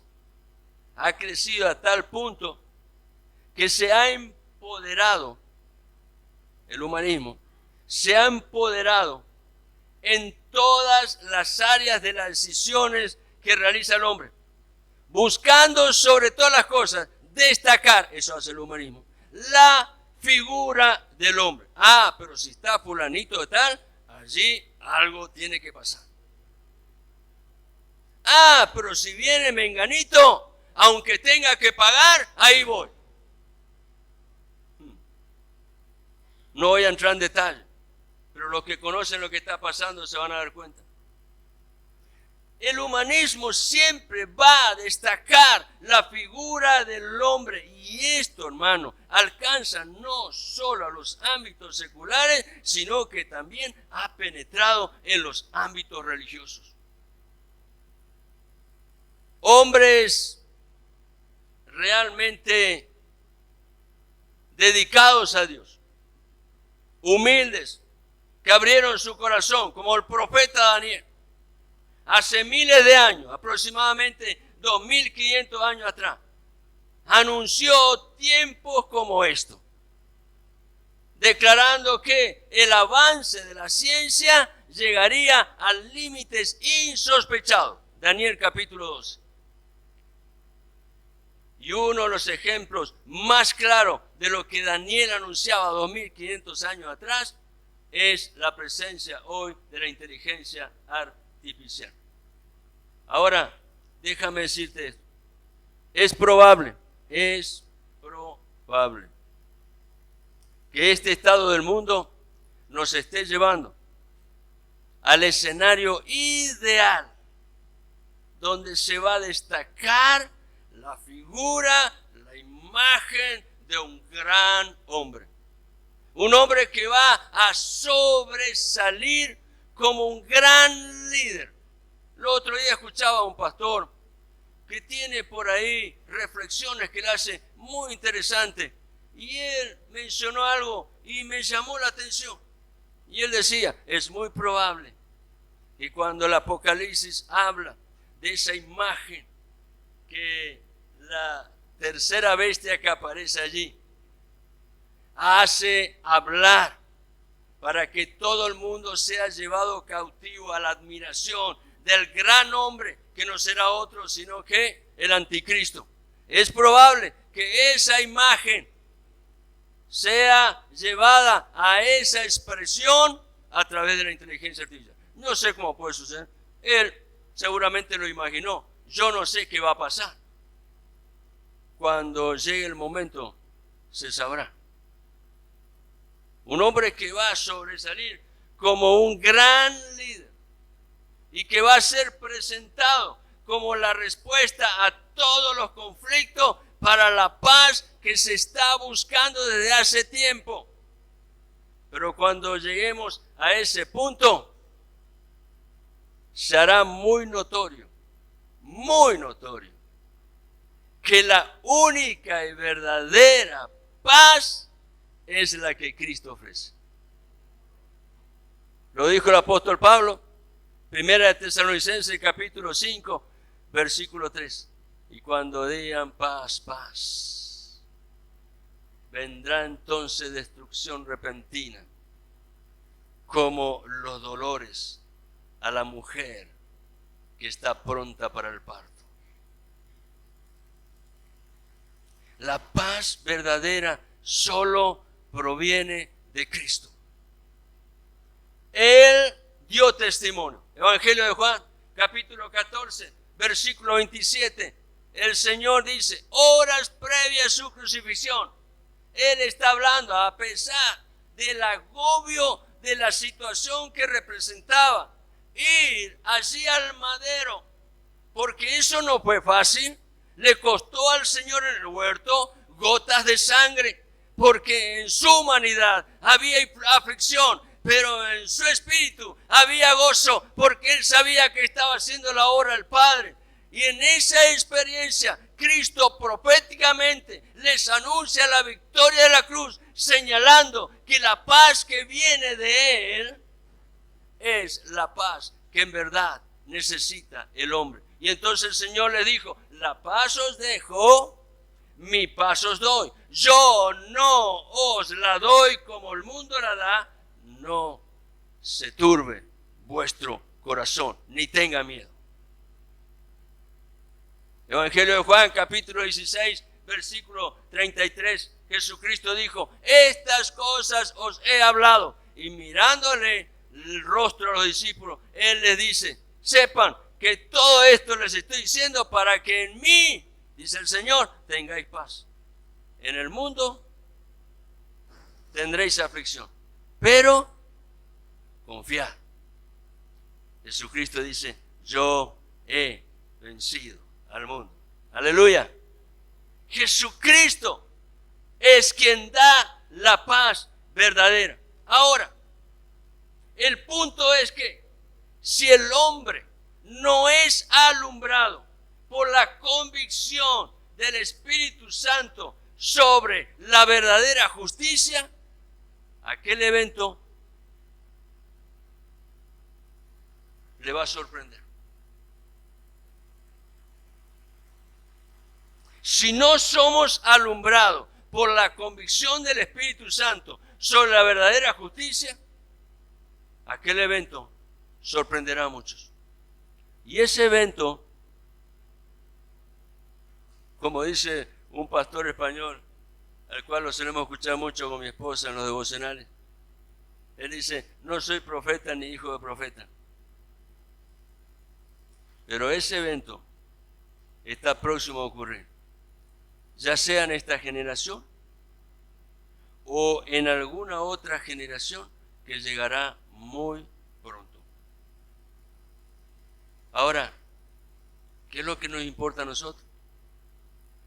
[SPEAKER 1] ha crecido a tal punto que se ha empoderado, el humanismo se ha empoderado en todas las áreas de las decisiones que realiza el hombre, buscando sobre todas las cosas destacar, eso hace el humanismo, la figura del hombre. Ah, pero si está fulanito de tal, allí algo tiene que pasar. Ah, pero si viene menganito, aunque tenga que pagar, ahí voy. No voy a entrar en detalle, pero los que conocen lo que está pasando se van a dar cuenta. El humanismo siempre va a destacar la figura del hombre, y esto, hermano, alcanza no solo a los ámbitos seculares, sino que también ha penetrado en los ámbitos religiosos. Hombres realmente dedicados a Dios, humildes, que abrieron su corazón, como el profeta Daniel, hace miles de años, aproximadamente 2500 años atrás, anunció tiempos como estos, declarando que el avance de la ciencia llegaría a límites insospechados. Daniel capítulo 12. Y uno de los ejemplos más claros de lo que Daniel anunciaba 2500 años atrás es la presencia hoy de la inteligencia artificial. Ahora, déjame decirte esto. Es probable que este estado del mundo nos esté llevando al escenario ideal donde se va a destacar la figura, la imagen de un gran hombre. Un hombre que va a sobresalir como un gran líder. El otro día escuchaba a un pastor que tiene por ahí reflexiones que le hace muy interesantes. Y él mencionó algo y me llamó la atención. Y él decía, es muy probable que cuando el Apocalipsis habla de esa imagen, que la tercera bestia que aparece allí hace hablar para que todo el mundo sea llevado cautivo a la admiración del gran hombre, que no será otro sino que el anticristo. Es probable que esa imagen sea llevada a esa expresión a través de la inteligencia artificial. No sé cómo puede suceder. Él seguramente lo imaginó. Yo no sé qué va a pasar. Cuando llegue el momento, se sabrá. Un hombre que va a sobresalir como un gran líder y que va a ser presentado como la respuesta a todos los conflictos para la paz que se está buscando desde hace tiempo. Pero cuando lleguemos a ese punto, se hará muy notorio, que la única y verdadera paz es la que Cristo ofrece. Lo dijo el apóstol Pablo, 1 Tesalonicenses capítulo 5, versículo 3. Y cuando digan paz, paz, vendrá entonces destrucción repentina, como los dolores a la mujer que está pronta para el parto. La paz verdadera solo proviene de Cristo. Él dio testimonio. Evangelio de Juan, capítulo 14, versículo 27. El Señor dice, horas previas a su crucifixión, Él está hablando a pesar del agobio de la situación que representaba ir allí al madero, porque eso no fue fácil. Le costó al Señor en el huerto gotas de sangre, porque en su humanidad había aflicción, pero en su espíritu había gozo, porque Él sabía que estaba haciendo la obra del Padre. Y en esa experiencia, Cristo proféticamente les anuncia la victoria de la cruz, señalando que la paz que viene de Él es la paz que en verdad necesita el hombre. Y entonces el Señor le dijo, la paz os dejo, mi paz os doy. Yo no os la doy como el mundo la da. No se turbe vuestro corazón, ni tenga miedo. Evangelio de Juan, capítulo 16, versículo 33. Jesucristo dijo, estas cosas os he hablado. Y mirándole el rostro a los discípulos, Él les dice, sepan que todo esto les estoy diciendo para que en mí, dice el Señor, tengáis paz. En el mundo tendréis aflicción, pero confiad. Jesucristo dice, yo he vencido al mundo. Aleluya. Jesucristo es quien da la paz verdadera. Ahora, el punto es que si el hombre no es alumbrado por la convicción del Espíritu Santo sobre la verdadera justicia, aquel evento le va a sorprender. Si no somos alumbrados por la convicción del Espíritu Santo sobre la verdadera justicia, aquel evento sorprenderá a muchos. Y ese evento, como dice un pastor español, al cual lo solemos escuchar mucho con mi esposa en los devocionales, él dice, no soy profeta ni hijo de profeta, pero ese evento está próximo a ocurrir, ya sea en esta generación o en alguna otra generación que llegará muy pronto. Ahora, ¿qué es lo que nos importa a nosotros?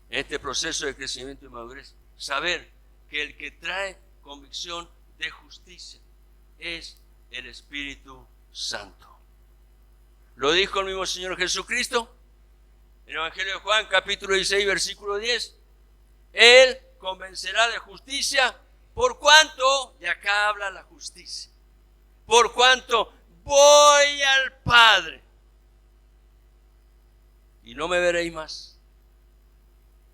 [SPEAKER 1] en este proceso de crecimiento y madurez, saber que el que trae convicción de justicia es el Espíritu Santo. Lo dijo el mismo Señor Jesucristo en el Evangelio de Juan, capítulo 16, versículo 10. Él convencerá de justicia por cuanto, y acá habla la justicia, por cuanto voy al Padre y no me veréis más.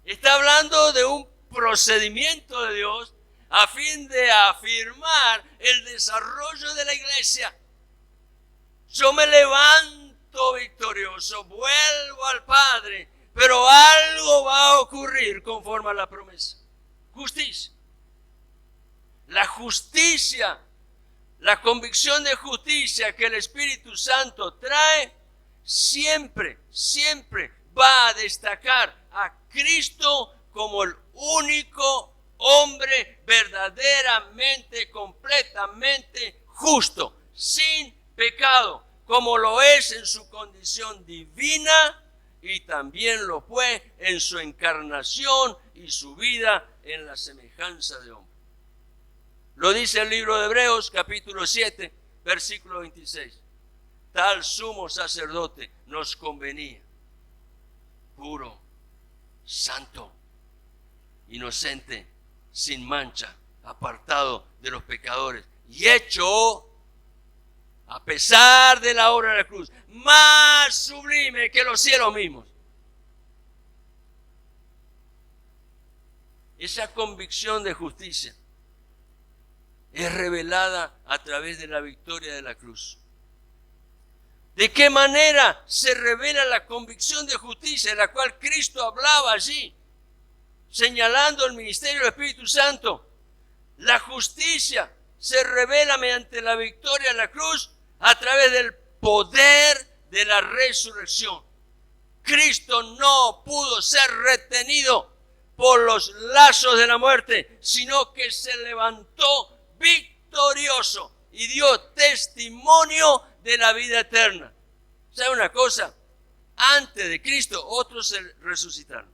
[SPEAKER 1] Está hablando de un procedimiento de Dios a fin de afirmar el desarrollo de la iglesia. Yo me levanto victorioso, vuelvo al Padre, pero algo va a ocurrir conforme a la promesa. Justicia. La justicia, la convicción de justicia que el Espíritu Santo trae, siempre va a destacar a Cristo como el único hombre verdaderamente, completamente justo, sin pecado, como lo es en su condición divina y también lo fue en su encarnación y su vida en la semejanza de hombre. Lo dice el libro de Hebreos, capítulo 7, versículo 26. Tal sumo sacerdote nos convenía, puro, santo, inocente, sin mancha, apartado de los pecadores y hecho, a pesar de la obra de la cruz, más sublime que los cielos mismos. Esa convicción de justicia es revelada a través de la victoria de la cruz. ¿De qué manera se revela la convicción de justicia de la cual Cristo hablaba allí, señalando el ministerio del Espíritu Santo? La justicia se revela mediante la victoria de la cruz a través del poder de la resurrección. Cristo no pudo ser retenido por los lazos de la muerte, sino que se levantó victorioso y dio testimonio de la vida eterna. ¿Sabe una cosa? Antes de Cristo otros se resucitaron.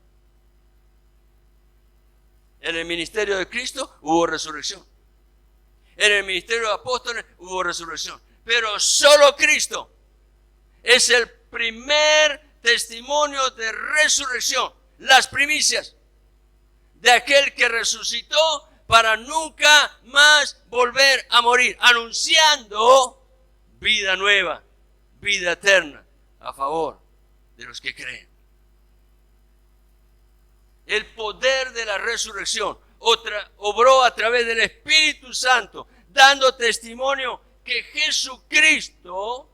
[SPEAKER 1] En el ministerio de Cristo hubo resurrección. En el ministerio de apóstoles hubo resurrección. Pero solo Cristo es el primer testimonio de resurrección. Las primicias de aquel que resucitó para nunca más volver a morir, anunciando vida nueva, vida eterna, a favor de los que creen. El poder de la resurrección obró a través del Espíritu Santo, dando testimonio que Jesucristo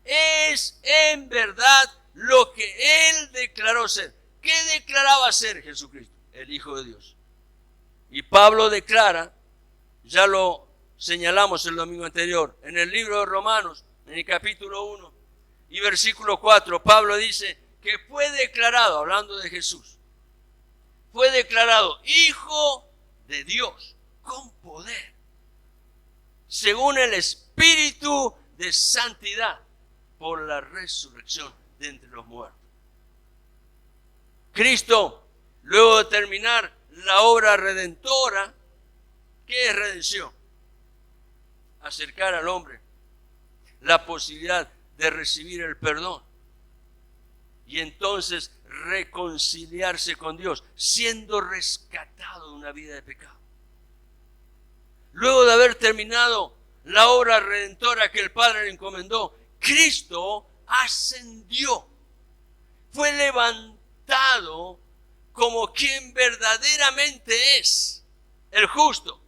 [SPEAKER 1] es en verdad lo que Él declaró ser. ¿Qué declaraba ser Jesucristo? El Hijo de Dios. Y Pablo declara, ya lo señalamos el domingo anterior, en el libro de Romanos, en el capítulo 1 y versículo 4, Pablo dice que fue declarado, hablando de Jesús, fue declarado Hijo de Dios con poder, según el Espíritu de santidad, por la resurrección de entre los muertos. Cristo, luego de terminar la obra redentora, ¿qué es redención? Acercar al hombre la posibilidad de recibir el perdón y entonces reconciliarse con Dios, siendo rescatado de una vida de pecado. Luego de haber terminado la obra redentora que el Padre le encomendó, Cristo ascendió, fue levantado como quien verdaderamente es el justo,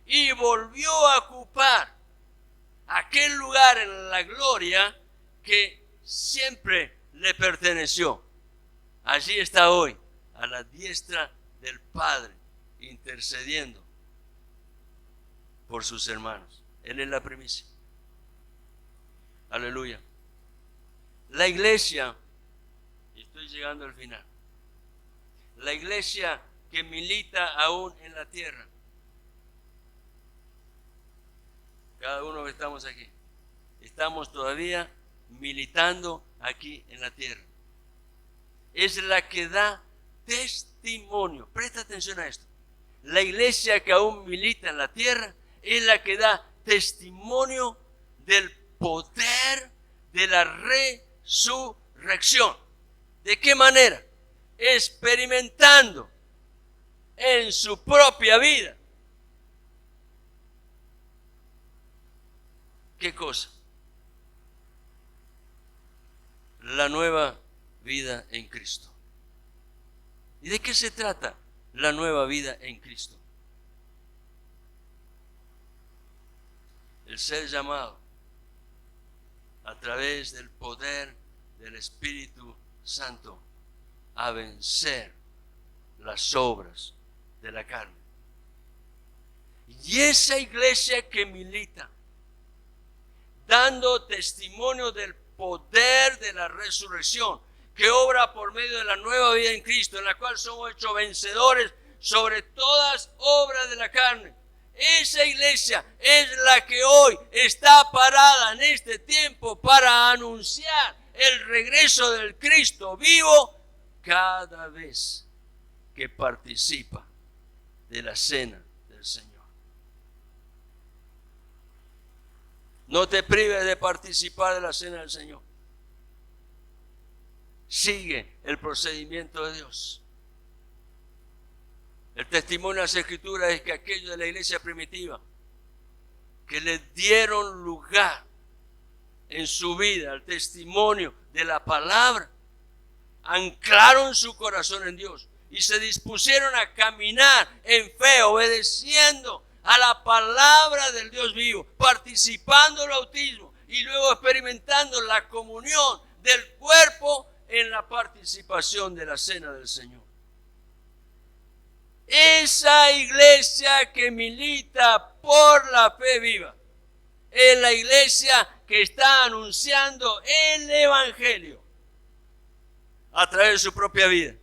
[SPEAKER 1] y volvió a ocupar aquel lugar en la gloria que siempre le perteneció. Allí está hoy, a la diestra del Padre, intercediendo por sus hermanos. Él es la primicia. Aleluya. La iglesia, y estoy llegando al final, la iglesia que milita aún en la tierra, cada uno que estamos aquí, estamos todavía militando aquí en la tierra. Es la que da testimonio. Presta atención a esto. La iglesia que aún milita en la tierra es la que da testimonio del poder de la resurrección. ¿De qué manera? Experimentando en su propia vida. ¿Qué cosa? La nueva vida en Cristo. ¿Y de qué se trata la nueva vida en Cristo? El ser llamado a través del poder del Espíritu Santo a vencer las obras de la carne. Y esa iglesia que milita, dando testimonio del poder de la resurrección, que obra por medio de la nueva vida en Cristo, en la cual somos hechos vencedores sobre todas obras de la carne. Esa iglesia es la que hoy está parada en este tiempo para anunciar el regreso del Cristo vivo cada vez que participa de la cena del Señor. No te prives de participar de la cena del Señor. Sigue el procedimiento de Dios. El testimonio de las Escrituras es que aquellos de la iglesia primitiva que le dieron lugar en su vida al testimonio de la palabra, anclaron su corazón en Dios y se dispusieron a caminar en fe, obedeciendo a la palabra del Dios vivo, participando del bautismo y luego experimentando la comunión del cuerpo en la participación de la cena del Señor. Esa iglesia que milita por la fe viva es la iglesia que está anunciando el Evangelio a través de su propia vida.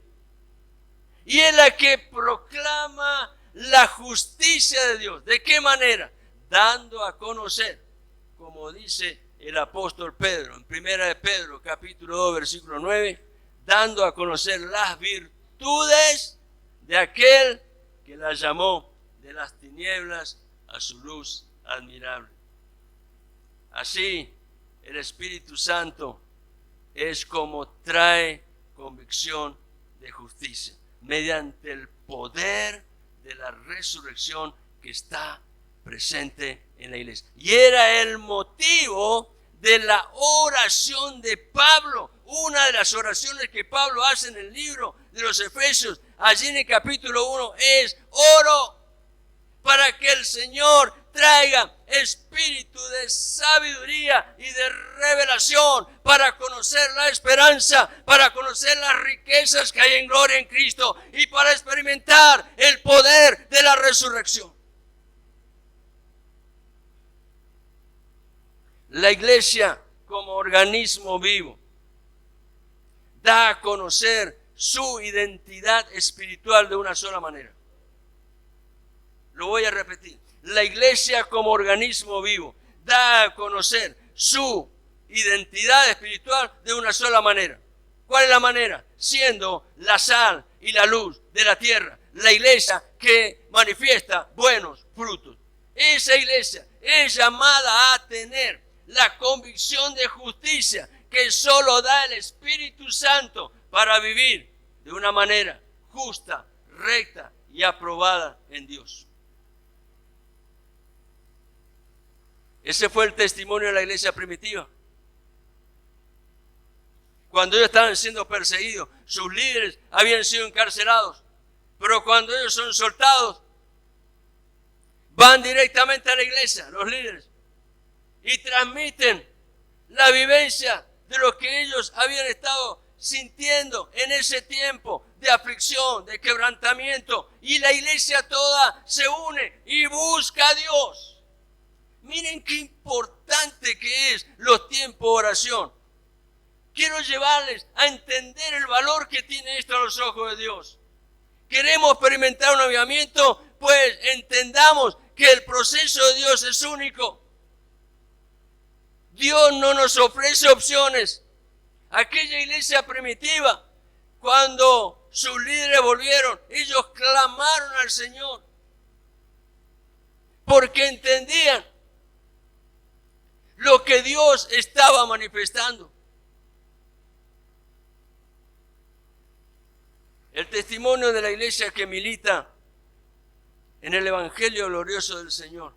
[SPEAKER 1] Y es la que proclama la justicia de Dios. ¿De qué manera? Dando a conocer, como dice el apóstol Pedro, en 1 de Pedro, capítulo 2, versículo 9, dando a conocer las virtudes de aquel que la llamó de las tinieblas a su luz admirable. Así, el Espíritu Santo es como trae convicción de justicia, mediante el poder de la resurrección que está presente en la iglesia. Y era el motivo de la oración de Pablo, una de las oraciones que Pablo hace en el libro de los Efesios, allí en el capítulo 1, es: oro para que el Señor traiga espíritu de sabiduría y de revelación para conocer la esperanza, para conocer las riquezas que hay en gloria en Cristo y para experimentar el poder de la resurrección. La iglesia, como organismo vivo, da a conocer su identidad espiritual de una sola manera. Lo voy a repetir. La iglesia, como organismo vivo, da a conocer su identidad espiritual de una sola manera. ¿Cuál es la manera? Siendo la sal y la luz de la tierra. La iglesia que manifiesta buenos frutos. Esa iglesia es llamada a tener la convicción de justicia que solo da el Espíritu Santo para vivir de una manera justa, recta y aprobada en Dios. Ese fue el testimonio de la iglesia primitiva. Cuando ellos estaban siendo perseguidos, sus líderes habían sido encarcelados, pero cuando ellos son soltados, van directamente a la iglesia, los líderes, y transmiten la vivencia de lo que ellos habían estado sintiendo en ese tiempo de aflicción, de quebrantamiento, y la iglesia toda se une y busca a Dios. Miren qué importante que es los tiempos de oración. Quiero llevarles a entender el valor que tiene esto a los ojos de Dios. Queremos experimentar un avivamiento, pues entendamos que el proceso de Dios es único. Dios no nos ofrece opciones. Aquella iglesia primitiva cuando sus líderes volvieron, ellos clamaron al Señor, porque entendían lo que Dios estaba manifestando. El testimonio de la iglesia que milita en el Evangelio glorioso del Señor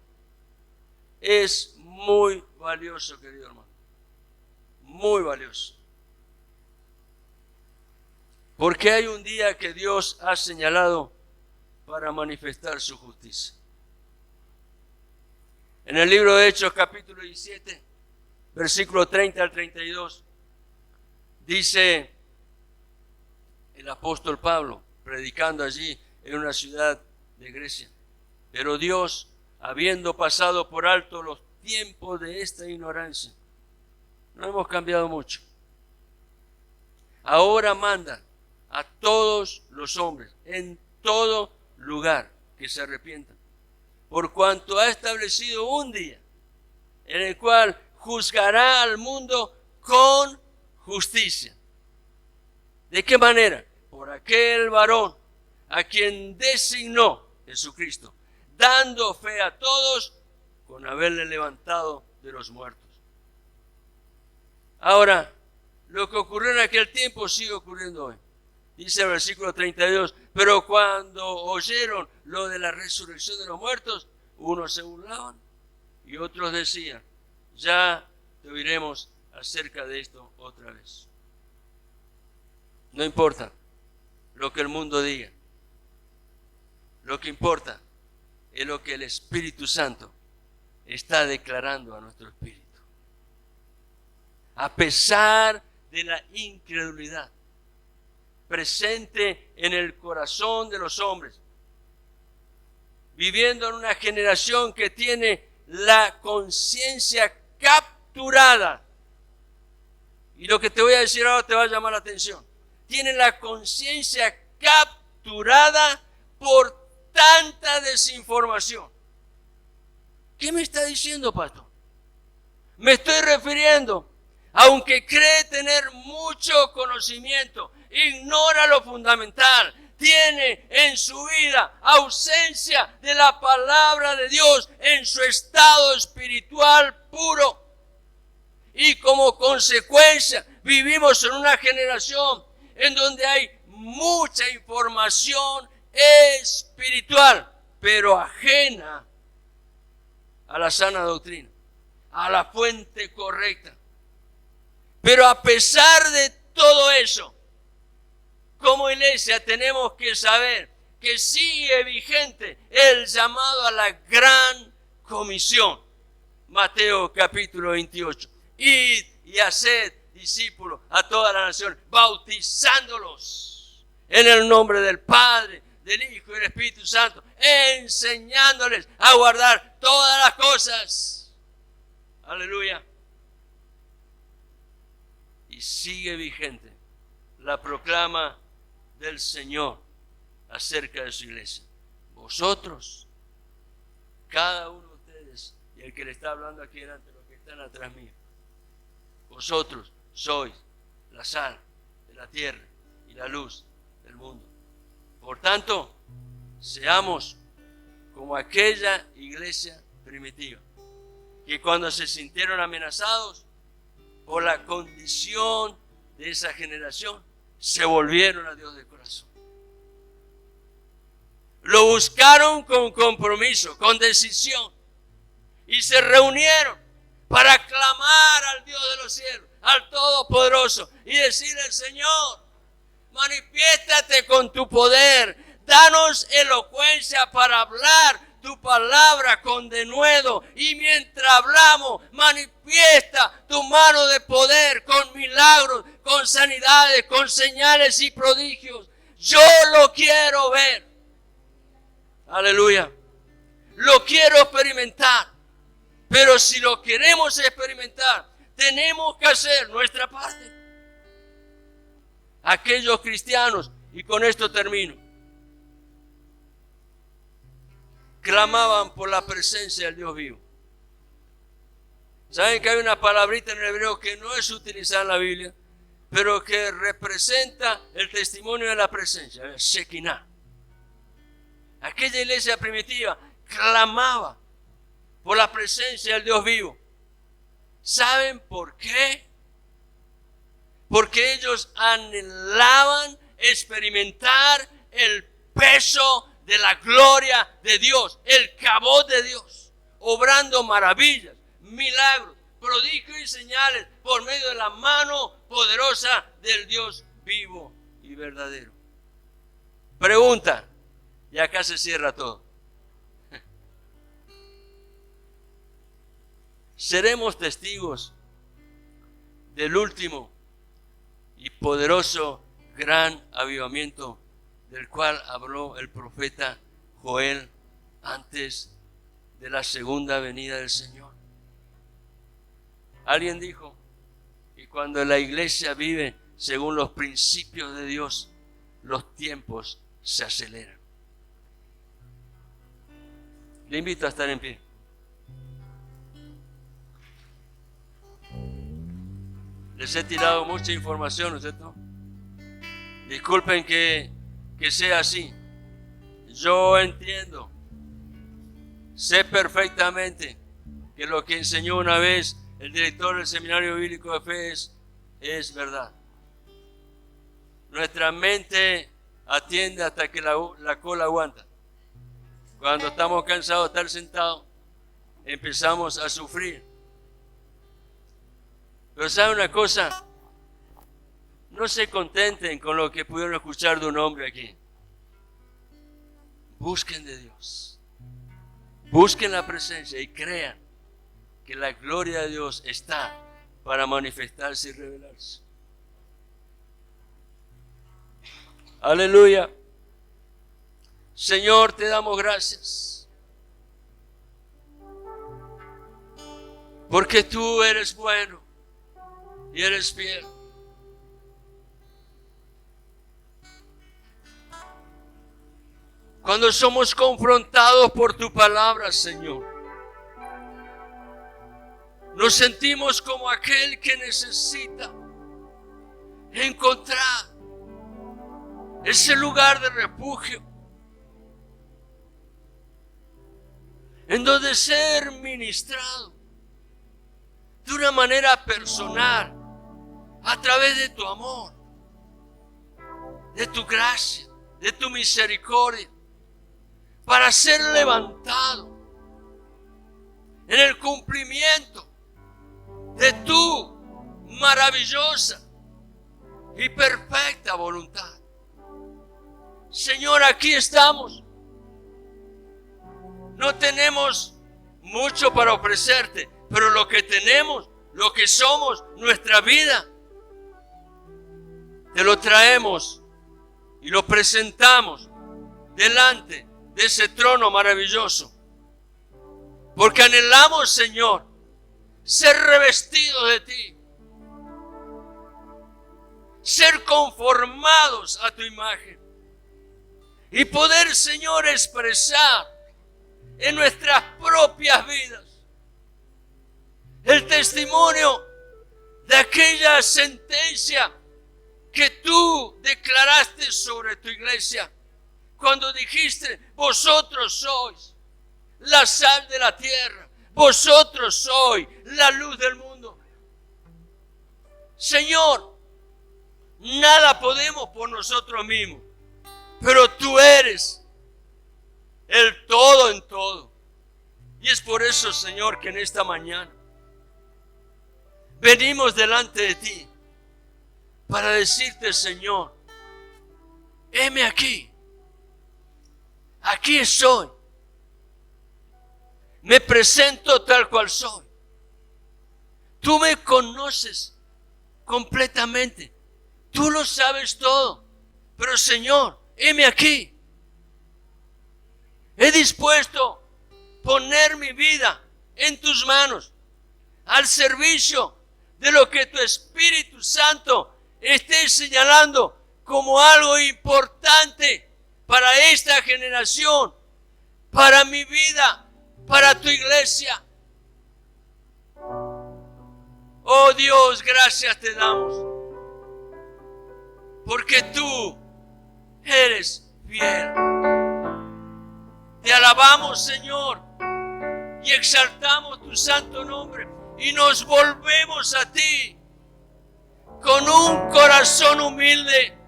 [SPEAKER 1] es muy valioso, querido hermano. Muy valioso. Porque hay un día que Dios ha señalado para manifestar su justicia. En el libro de Hechos, capítulo 17, versículo 30 al 32, dice el apóstol Pablo, predicando allí en una ciudad de Grecia: pero Dios, habiendo pasado por alto los tiempos de esta ignorancia, no hemos cambiado mucho, ahora manda a todos los hombres en todo lugar que se arrepientan, por cuanto ha establecido un día en el cual juzgará al mundo con justicia. ¿De qué manera? Por aquel varón a quien designó Jesucristo, dando fe a todos con haberle levantado de los muertos. Ahora, lo que ocurrió en aquel tiempo sigue ocurriendo hoy. Dice el versículo 32, pero cuando oyeron lo de la resurrección de los muertos, unos se burlaban y otros decían: ya te oiremos acerca de esto otra vez. No importa lo que el mundo diga. Lo que importa es lo que el Espíritu Santo está declarando a nuestro espíritu. A pesar de la incredulidad presente en el corazón de los hombres, viviendo en una generación que tiene la conciencia capturada. Y lo que te voy a decir ahora te va a llamar la atención. Tienen la conciencia capturada por tanta desinformación. ¿Qué me está diciendo, pastor? Me estoy refiriendo, aunque cree tener mucho conocimiento, ignora lo fundamental, tiene en su vida ausencia de la palabra de Dios en su estado espiritual puro. Y como consecuencia vivimos en una generación en donde hay mucha información espiritual, pero ajena a la sana doctrina, a la fuente correcta. Pero a pesar de todo eso, como iglesia tenemos que saber que sigue vigente el llamado a la gran comisión. Mateo capítulo 28. Id y haced discípulos a toda la nación, bautizándolos en el nombre del Padre, del Hijo y del Espíritu Santo, enseñándoles a guardar todas las cosas. Aleluya. Y sigue vigente la proclama del Señor acerca de su iglesia. Vosotros, cada uno de ustedes, y el que le está hablando aquí delante, los que están atrás mío, vosotros sois la sal de la tierra y la luz del mundo. Por tanto, seamos como aquella iglesia primitiva, que cuando se sintieron amenazados por la condición de esa generación, se volvieron a Dios de corazón. Lo buscaron con compromiso, con decisión, y se reunieron para clamar al Dios de los cielos, al Todopoderoso, y decirle: Señor, manifiéstate con tu poder, danos elocuencia para hablar tu palabra con denuedo, y mientras hablamos, manifiesta tu mano de poder con milagros, con sanidades, con señales y prodigios. Yo lo quiero ver. Aleluya. Lo quiero experimentar. Pero si lo queremos experimentar, tenemos que hacer nuestra parte. Aquellos cristianos, y con esto termino, clamaban por la presencia del Dios vivo. ¿Saben que hay una palabrita en el hebreo que no es utilizada en la Biblia? pero que representa el testimonio de la presencia, el Shekinah. Aquella iglesia primitiva clamaba por la presencia del Dios vivo. ¿Saben por qué? Porque ellos anhelaban experimentar el peso de la gloria de Dios, el cabot de Dios, obrando maravillas, milagros, prodigios y señales por medio de la mano poderosa del Dios vivo y verdadero. Pregunta, y acá se cierra todo. ¿Seremos testigos del último y poderoso gran avivamiento del cual habló el profeta Joel antes de la segunda venida del Señor? Alguien dijo, y cuando la iglesia vive según los principios de Dios, los tiempos se aceleran. Le invito a estar en pie. Les he tirado mucha información, ¿no es cierto? Disculpen que sea así. Yo entiendo, sé perfectamente que lo que enseñó una vez el director del Seminario Bíblico de Fe es verdad. Nuestra mente atiende hasta que la cola aguanta. Cuando estamos cansados de estar sentados, empezamos a sufrir. Pero ¿saben una cosa? No se contenten con lo que pudieron escuchar de un hombre aquí. Busquen de Dios. Busquen la presencia y crean que la gloria de Dios está para manifestarse y revelarse. Aleluya. Señor, te damos gracias. Porque tú eres bueno y eres fiel. Cuando somos confrontados por tu palabra, Señor, nos sentimos como aquel que necesita encontrar ese lugar de refugio en donde ser ministrado de una manera personal a través de tu amor, de tu gracia, de tu misericordia, para ser levantado en el cumplimiento de tu maravillosa y perfecta voluntad. Señor, aquí estamos. No tenemos mucho para ofrecerte, pero lo que tenemos, lo que somos, nuestra vida, te lo traemos y lo presentamos delante de ese trono maravilloso. Porque anhelamos, Señor, ser revestidos de ti, ser conformados a tu imagen y poder, Señor, expresar en nuestras propias vidas el testimonio de aquella sentencia que tú declaraste sobre tu iglesia cuando dijiste: vosotros sois la sal de la tierra, vosotros sois la luz del mundo. Señor, nada podemos por nosotros mismos, pero tú eres el todo en todo. Y es por eso, Señor, que en esta mañana venimos delante de ti para decirte: Señor, heme aquí. Aquí estoy. Me presento tal cual soy. Tú me conoces completamente. Tú lo sabes todo. Pero, Señor, heme aquí. He dispuesto poner mi vida en tus manos, al servicio de lo que tu Espíritu Santo esté señalando como algo importante para esta generación, para mi vida, para tu iglesia. Oh Dios, gracias te damos, porque tú eres fiel. Te alabamos, Señor, y exaltamos tu santo nombre y nos volvemos a ti con un corazón humilde.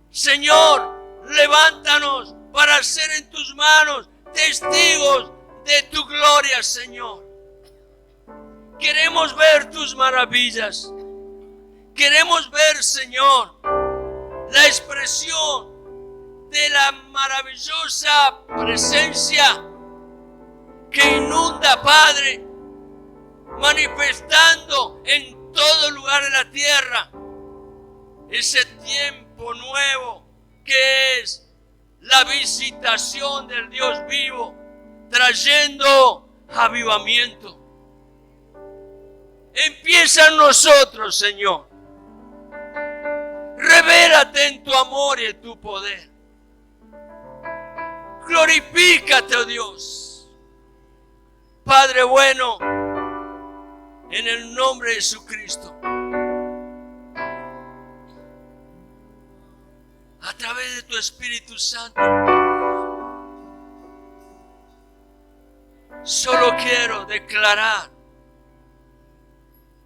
[SPEAKER 1] Señor, levántanos para ser en tus manos testigos de tu gloria, Señor. Queremos ver tus maravillas. Queremos ver, Señor, la expresión de la maravillosa presencia que inunda, Padre, manifestando en todo lugar de la tierra ese tiempo nuevo que es la visitación del Dios vivo, trayendo avivamiento. Empieza en nosotros, Señor. Revélate en tu amor y en tu poder. Glorifícate, oh Dios. Padre bueno, en el nombre de Jesucristo, a través de tu Espíritu Santo, solo quiero declarar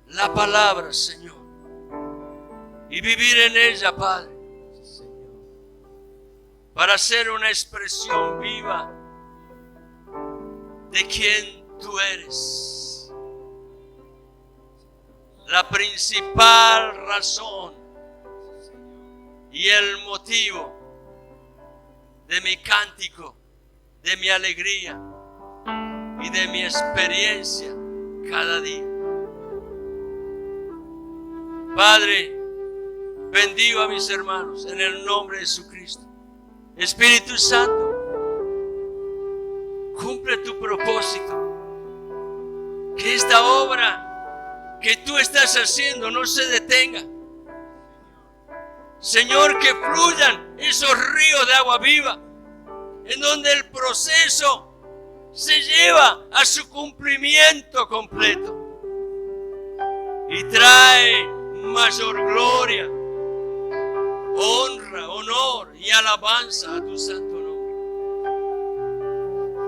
[SPEAKER 1] la palabra, Señor, y vivir en ella, Padre, para ser una expresión viva de quien tú eres. La principal razón y el motivo de mi cántico, de mi alegría y de mi experiencia cada día. Padre, bendigo a mis hermanos en el nombre de Jesucristo. Espíritu Santo, cumple tu propósito. Que esta obra que tú estás haciendo no se detenga. Señor, que fluyan esos ríos de agua viva, en donde el proceso se lleva a su cumplimiento completo y trae mayor gloria, honra, honor y alabanza a tu santo nombre.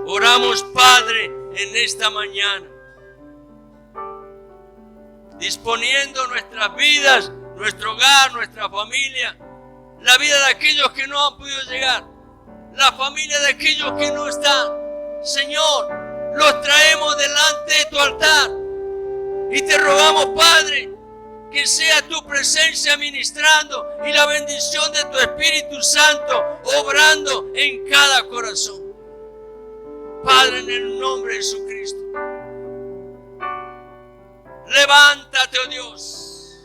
[SPEAKER 1] Oramos, Padre, en esta mañana, disponiendo nuestras vidas, nuestro hogar, nuestra familia, la vida de aquellos que no han podido llegar, la familia de aquellos que no están. Señor, los traemos delante de tu altar y te rogamos, Padre, que sea tu presencia ministrando y la bendición de tu Espíritu Santo obrando en cada corazón. Padre, en el nombre de Jesucristo, levántate, oh Dios,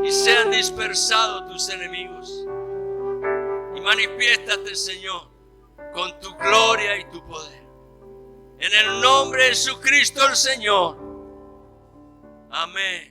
[SPEAKER 1] y sean dispersados tus enemigos. Y manifiéstate, Señor, con tu gloria y tu poder. En el nombre de Jesucristo el Señor. Amén.